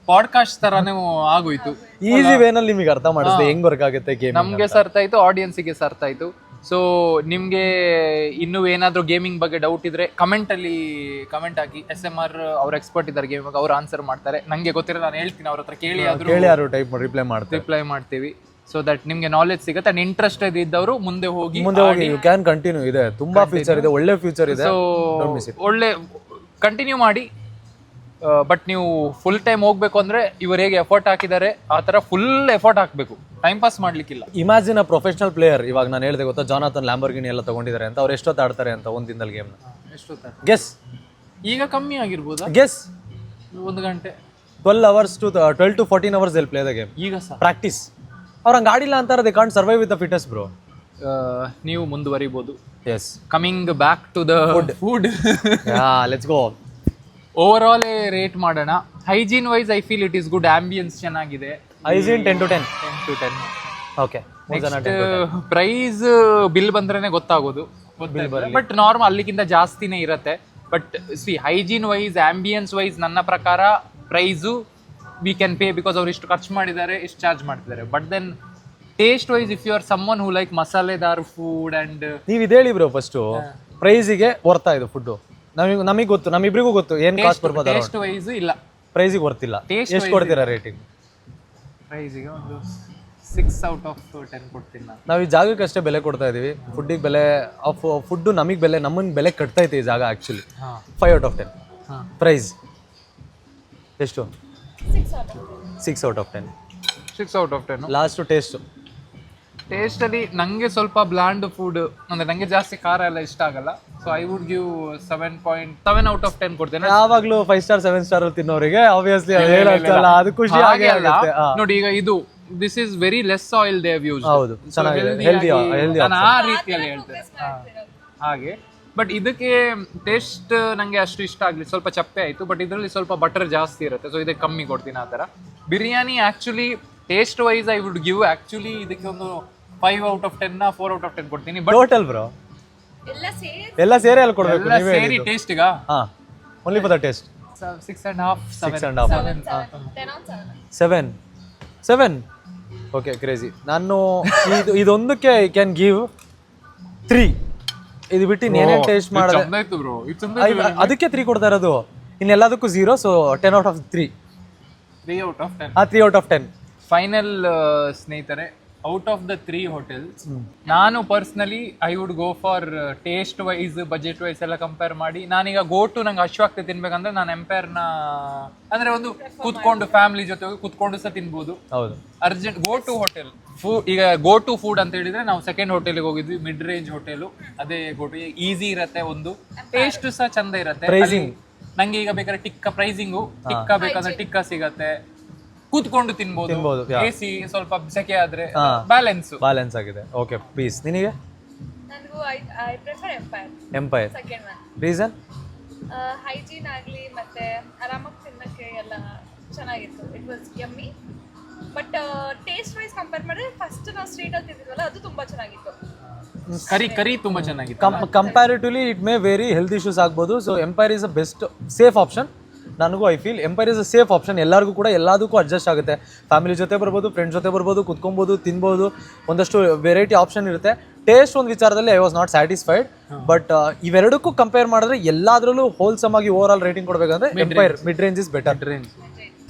ಪಾಡ್ಕಾಸ್ಟ್ ತರಾನೇ ಆಗೋಯ್ತು. ಈಸಿ ವೇನಲ್ಲಿ ನಿಮಗೆ ಅರ್ಥ ಮಾಡಿಸ್ದೆ ಹೆಂಗ್ ವರ್ಕ್ ಆಗುತ್ತೆ ಗೇಮ್. ನಮ್ಗೆ ಸರ್ತ್ ಆಯ್ತು, ಆಡಿಯನ್ಸಿಗೆ ಸರ್ತ್ ಆಯ್ತು. ಸೊ ನಿಮ್ಗೆ ಇನ್ನೂ ಏನಾದ್ರು ಗೇಮಿಂಗ್ ಬಗ್ಗೆ ಡೌಟ್ ಇದ್ರೆ ಕಮೆಂಟ್ ಹಾಕಿ. SMR ಅವ್ರ ಎಕ್ಸ್ಪರ್ಟ್ ಇದ್ದಾರೆ ಗೇಮ್ ಬಗ್ಗೆ, ಅವ್ರು ಆನ್ಸರ್ ಮಾಡ್ತಾರೆ. ನಂಗೆ ಗೊತ್ತಿರೋ ನಾನು ಹೇಳ್ತೀನಿ, ಅವ್ರ ಹತ್ರ ಕೇಳಿ ಆದ್ರೂ ಟೈಪ್ ರಿಪ್ಲೈ ಮಾಡ್ತೀವಿ. ಸೊ ದಟ್ ನಿಮ್ಗೆ ನಾಲೆಜ್ ಸಿಗುತ್ತೆ. ಅಂಡ್ ಇಂಟ್ರೆಸ್ಟೆಡ್ ಇದ್ದವರು ಮುಂದೆ ಹೋಗಿ ಯು ಕ್ಯಾನ್ ಕಂಟಿನ್ಯೂ. ಇದೆ ತುಂಬಾ ಫ್ಯೂಚರ್ ಇದೆ, ಒಳ್ಳೆ ಫ್ಯೂಚರ್ ಇದೆ. ಒಳ್ಳೆ ಕಂಟಿನ್ಯೂ ಮಾಡಿ. ಬಟ್ ನೀವು ಫುಲ್ ಟೈಮ್ ಹೋಗ್ಬೇಕು ಅಂದ್ರೆ ಇವರು ಹೇಗೆ ಎಫರ್ಟ್ ಹಾಕಿದ್ದಾರೆ ಆ ತರ ಫುಲ್ ಎಫರ್ಟ್ ಹಾಕ್ಬೇಕು, ಟೈಮ್ ಪಾಸ್ ಮಾಡ್ಲಿಕ್ಕಿಲ್ಲ. Imagine a professional player. ಇವಾಗ ನಾನು ಹೇಳಿದೆ ಗೊತ್ತಾ, ಜಾನಾಥನ್ ಲ್ಯಾಂಬೋರ್ಗಿನಿ ಎಲ್ಲ ತಗೊಂಡಿದ್ದಾರೆ ಅಂತ. ಅವ್ರು ಎಷ್ಟೊತ್ತು ಆಡ್ತಾರೆ ಅಂತ ಒಂದ್ ದಿನದಲ್ಲಿ ಗೇಮ್ನ? ಎಷ್ಟೊತ್ತ ಗೆಸ್. ಈಗ ಕಮ್ಮಿ ಆಗಿರ್ಬೋದಾ? ಗೆಸ್. 1 ಗಂಟೆ. 12 to 14 hours they'll play the game. ಈಗ ಸಹ Practice. ಅವ್ರು ಹಂಗೆ ಆಡಿಲ್ಲ ಅಂತಾರೆ, they can't survive with the fittest, bro. ನೀವು ಮುಂದುವರಿಬೋದು. Yes. Coming back to the food Yeah, let's go. Overall rate ಮಾಡೋಣ. Hygiene wise I feel it is good, ambience ಚೆನ್ನಾಗಿದೆ. Hygiene 10 to 10. 10 to 10. Okay. Price bill ಬಂದ್ರೇನೆ ಗೊತ್ತಾಗೋದು, but normal ಅಲ್ಲಿಗಿಂತ ಜಾಸ್ತಿನೇ ಇರತ್ತೆ. But see hygiene wise ambience wise ನನ್ನ ಪ್ರಕಾರ price we can pay, because ಅವ್ರು ಇಷ್ಟು ಖರ್ಚು ಮಾಡಿದ್ದಾರೆ, ಇಷ್ಟು ಚಾರ್ಜ್ ಮಾಡ್ತಿದ್ದಾರೆ. But then taste wise if you R someone who like ಮಸಾಲೆದಾರ್ ಫುಡ್ ಅಂಡ್ ನೀವು ಇದು ಹೇಳಿ ಬ್ರೋ ಫಸ್ಟು, ಪ್ರೈಸಿಗೆ ವರ್ತಾ ಇದು ಫುಡ್ಡು? ನಮಗೆ ಗೊತ್ತು, ನಮ್ಮಿಬ್ರಿಗೂ ಗೊತ್ತು ಏನು ಕಾಸ್ಟ್ ಬರ್ಬೋದು. ಟೇಸ್ಟ್ ವೈಸ್ ಇಲ್ಲ, ಪ್ರೈಸಿಗೆ ವರ್ತಿಲ್ಲ. ಎಷ್ಟು ಕೊಡ್ತೀರಾ ರೇಟಿಂಗ್? ಪ್ರೈಸಿಗೆ ಒಂದು 6 out of 10 ಕೊಡ್ತೀನಿ ನಾನು. ನಾವು ಈ ಜಾಗಕ್ಕೆ ಅಷ್ಟೇ ಬೆಲೆ ಕೊಡ್ತಾ ಇದೀವಿ, ಫುಡ್ಡಿಗೆ ಬೆಲೆ ಫುಡ್ಡು ನಮಗೆ ಬೆಲೆ, ನಮ್ಮನ್ನು ಬೆಲೆ ಕಟ್ತೈತೆ ಈ ಜಾಗ ಆ್ಯಕ್ಚುಲಿ. 5 out of 10. ಪ್ರೈಸ್ ಎಷ್ಟು? 6 out of 10. 6 out of 10. Last taste. ಟೇಸ್ಟಲ್ಲಿ ನನಗೆ ಸ್ವಲ್ಪ ಬ್ಲಾಂಡ್ ಫುಡ್, ಅಂದರೆ ನನಗೆ ಜಾಸ್ತಿ ಖಾರ ಎಲ್ಲ ಇಷ್ಟ ಆಗಲ್ಲ. So I would give 7.7 out of 10 ಕೊಡ್ತೇನೆ. ಯಾವಾಗಲೂ 5 star 7 star ತಿನ್ನೋರಿಗೆ ಆಬ್ವಿಯಸ್ಲಿ ಹೇಳಲ್ಲ, ಅದು ಖುಷಿ ಆಗೇ ಆಗುತ್ತೆ. ನೋಡಿ ಈಗ ಇದು this is very less oil they have used. ಹೌದು, ಚೆನ್ನಾಗಿದೆ, ಹೆಲ್ದಿ ನಾನು ಆ ರೀತಿಯಲ್ಲಿ ಹೇಳ್ತೇನೆ ಹಾಗೆ. ಬಟ್ ಇದಕ್ಕೆ ಟೇಸ್ಟ್ ನನಗೆ ಅಷ್ಟು ಇಷ್ಟ ಆಗಲಿ, ಸ್ವಲ್ಪ ಚಪ್ಪೆ ಆಯಿತು. ಬಟ್ ಇದರಲ್ಲಿ ಸ್ವಲ್ಪ ಬಟರ್ ಜಾಸ್ತಿ ಇರುತ್ತೆ, ಸೊ ಇದಕ್ಕೆ ಕಮ್ಮಿ ಕೊಡ್ತೀನಿ ಆ ಥರ. Biryani actually taste wise I would give actually ಇದಕ್ಕೆ ಒಂದು 5 out of 10 4 out of 10 ಕೊಡ್ತೀನಿ. ಬಟ್ ಟೋಟಲ್ ಬ್ರೋ ಎಲ್ಲ ಸೇರಿ ಅಲ್ಲಿ ಕೊಡಬೇಕು, ಎಲ್ಲ ಸೇರಿ ಟೇಸ್ಟ್ಗ only for the taste 6.5 7. Okay, crazy. ನಾನು ಇದೊಂದಕ್ಕೆ ಐ ಕ್ಯಾನ್ ಗಿವ್ 3. ಇದು ಬಿಟ್ಟು ಇನ್ನೇನೇ ಟೇಸ್ಟ್ ಮಾಡಿದೆ ಅದಕ್ಕೆ 3 ಕೊಡ್ತಾ ಇರೋದು, ಇನ್ನೆಲ್ಲದಕ್ಕೂ 0. So 10 out of 3. 3 out of 10. 3 out of 10. Final ಸ್ನೇಹಿತರೆ, ಔಟ್ ಆಫ್ ದ 3 ಹೋಟೆಲ್ಸ್ ನಾನು personally I would go for taste wise, budget wise ಎಲ್ಲ ಕಂಪೇರ್ ಮಾಡಿ. ನಾನೀಗ ಗೋ ಟು ನಂಗೆ ಹಶ್ವಾಗ್ತದೆ ತಿನ್ಬೇಕಂದ್ರೆ ನಾನು ಎಂಪೈರ್ನ ಅಂದ್ರೆ ಒಂದು ಕೂತ್ಕೊಂಡು ಫ್ಯಾಮಿಲಿ ಜೊತೆ ಕೂತ್ಕೊಂಡು ಸಹ ತಿನ್ಬೋದು. ಹೌದು, ಅರ್ಜೆಂಟ್ ಗೋ ಟು ಹೋಟೆಲ್ ಈಗ ಗೋ ಟು ಫುಡ್ ಅಂತ ಹೇಳಿದ್ರೆ ನಾವು ಸೆಕೆಂಡ್ ಹೋಟೆಲ್ಗೆ ಹೋಗಿದ್ವಿ, ಮಿಡ್ ರೇಂಜ್ ಹೋಟೆಲು. ಅದೇ ಗೋ ಟು, ಈಸಿ ಇರತ್ತೆ, ಒಂದು ಟೇಸ್ಟ್ ಸಹ ಚಂದ ಇರತ್ತೆ. ನಂಗೆ ಈಗ ಬೇಕಾದ್ರೆ ಟಿಕ್ಕ ಪ್ರೈಸಿಂಗು, ಟಿಕ್ಕ ಬೇಕಾದ್ರೆ ಟಿಕ್ಕ ಸಿಗತ್ತೆ, ಕೂತ್ಕೊಂಡು ತಿನ್ಬೋದು. ಎಸಿ ಸ್ವಲ್ಪ ಸೆಕೆ ಆದ್ರೆ ಬ್ಯಾಲೆನ್ಸ್ ಆಗಿದೆ. Okay, peace. ನಿನಗೆ? ನನಗೂ I prefer Empire. Second one. Reason? Hygiene ಆಗಲಿ ಮತ್ತೆ ಆರಾಮಾಗಿ ತಿನ್ನಕ್ಕೆ ಎಲ್ಲ ಚೆನ್ನಾಗಿತ್ತು. It was yummy. But taste wise compare ಮಾಡಿದ್ರೆ ಫಸ್ಟ್ ನಾವು ಸ್ಟ್ರೀಟಲ್ಲಿ ತಿಂದಿದ್ವಲ್ಲ ಅದು ತುಂಬ ಚೆನ್ನಾಗಿತ್ತು. ಕರಿ ತುಂಬಾ ಚೆನ್ನಾಗಿತ್ತು. Comparatively it may vary, health issues ಆಗ್ಬೋದು. So Empire is a best safe option. ನನಗೂ I feel Empire is a safe option. ಎಲ್ಲರಿಗೂ ಕೂಡ ಎಲ್ಲದಕ್ಕೂ ಅಡ್ಜಸ್ಟ್ ಆಗುತ್ತೆ. ಫ್ಯಾಮಿಲಿ ಜೊತೆ ಬರ್ಬೋದು, ಫ್ರೆಂಡ್ಸ್ ಜೊತೆ ಬರ್ಬೋದು, ಕುತ್ಕೊಬೋದು, ತಿನ್ಬೋದು. ಒಂದಷ್ಟು ವೆರೈಟಿ ಆಪ್ಷನ್ ಇರುತ್ತೆ. ಟೇಸ್ಟ್ ಒಂದು ವಿಚಾರದಲ್ಲಿ I was not satisfied. But ಇವೆರಡಕ್ಕೂ ಕಂಪೇರ್ ಮಾಡಿದ್ರೆ ಎಲ್ಲದರಲ್ಲೂ ಹೋಲ್ಸಮ್ ಆಗಿ ಓವರ್ ಆಲ್ ರೇಟಿಂಗ್ ಕೊಡಬೇಕಂದ್ರೆ Empire mid range is better.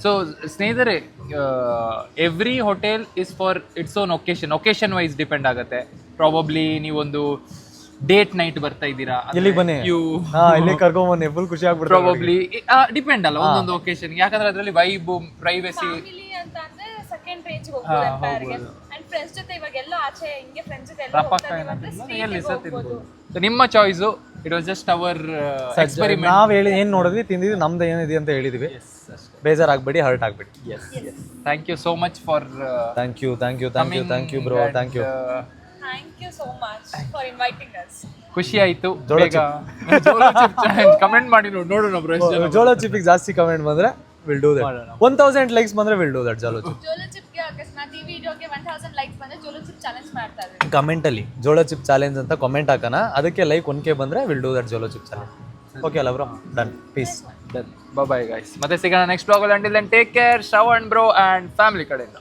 So ಸ್ನೇಹಿತರೆ, every hotel is for its own occasion wise depend ಆಗುತ್ತೆ. ಪ್ರಾಬಬ್ಲಿ ನೀವೊಂದು ಡೇಟ್ ನೈಟ್ ಬರ್ತಾ ಇದ್ದೀರಾ, ಇಲ್ಲಿಗೆ ಬನ್ನಿ, ಇಲ್ಲಿ ಕರ್ಕೊಂಡ್ ಬನ್ನಿ, ಫುಲ್ ಖುಷಿ ಆಗ್ಬಿಡ್ತಾರೆ. ಪ್ರಾಬಬ್ಲಿ ಡಿಪೆಂಡ್ ಅಲ್ಲ ಒಂದೊಂದು ಒಕೇಶನ್, ಯಾಕಂದ್ರೆ ಅದರಲ್ಲಿ ವೈಬ್, ಪ್ರೈವಸಿ. ಫ್ಯಾಮಿಲಿ ಅಂತ ಅಂದ್ರೆ ಸೆಕೆಂಡ್ ರೇಂಜ್ ಹೋಗ್ಬೋದು ಎಂಪೈರ್ಗೆ. ಅಂಡ್ ಫ್ರೆಂಡ್ಸ್ ಜೊತೆ ಇವಾಗ ಎಲ್ಲ ಆಚೆ ಹಿಂಗೆ ಫ್ರೆಂಡ್ಸ್ ಜೊತೆ ಎಲ್ಲ ಹೋಗ್ಬೋದು. ನಿಮ್ಮ choice. It was just our experiment. ನಾವ್ ಹೇಳಿ ಏನ್ ನೋಡಿದ್ವಿ, ತಿಂದಿದ್ವಿ, ನಮ್ದು ಏನಿದೆ ಅಂತ ಹೇಳಿದ್ವಿ. ಬೇಜಾರಾಗ್ಬೇಡಿ, ಹರ್ಟ್ ಆಗ್ಬೇಡಿ. Thank you so much for thank you bro. Thank you so much for inviting us. ಖುಷಿ ಆಯ್ತು. ಕಮೆಂಟ್ ಮಾಡಿ ನೋಡೋಣ ಬ್ರೋ. ಜೋಳೋ ಚಿಪ್ಪಿಗೆ ಜಾಸ್ತಿ ಕಮೆಂಟ್ ಬಂದ್ರೆ ವಿಲ್ ಡೂ ದಟ್. 1000 ಲೈಕ್ಸ್ ಬಂದ್ರೆ will do that. Jolo chip ಗೆ ಅಕಸ್ಮಾತ್ ಈ ವಿಡಿಯೋಗೆ 1000 ಲೈಕ್ಸ್ ಬಂದ್ರೆ ಜೋಳೋ ಚಿಪ್ ಚಾಲೆಂಜ್ ಮಾಡ್ತಾ ಇದ್ದೀವಿ. ಕಮೆಂಟ್ ಅಲ್ಲಿ ಜೋಳೋ ಚಿಪ್ ಚಾಲೆಂಜ್ ಅಂತ ಕಮೆಂಟ್ ಹಾಕೋಣ. ಅದಕ್ಕೆ ಲೈಕ್ 1K ಬಂದ್ರೆ will do that Jolo chip challenge. Okay ಅಲ್ಲ bro? Done. Peace. Bye guys. ಮತ್ತೆ ಸಿಗೋಣ ನೆಕ್ಸ್ಟ್ ವ್ಲಾಗ್ ಅಲ್ಲಿ. Until then take care. Shravan bro and family ಕಡೆಯಿಂದ.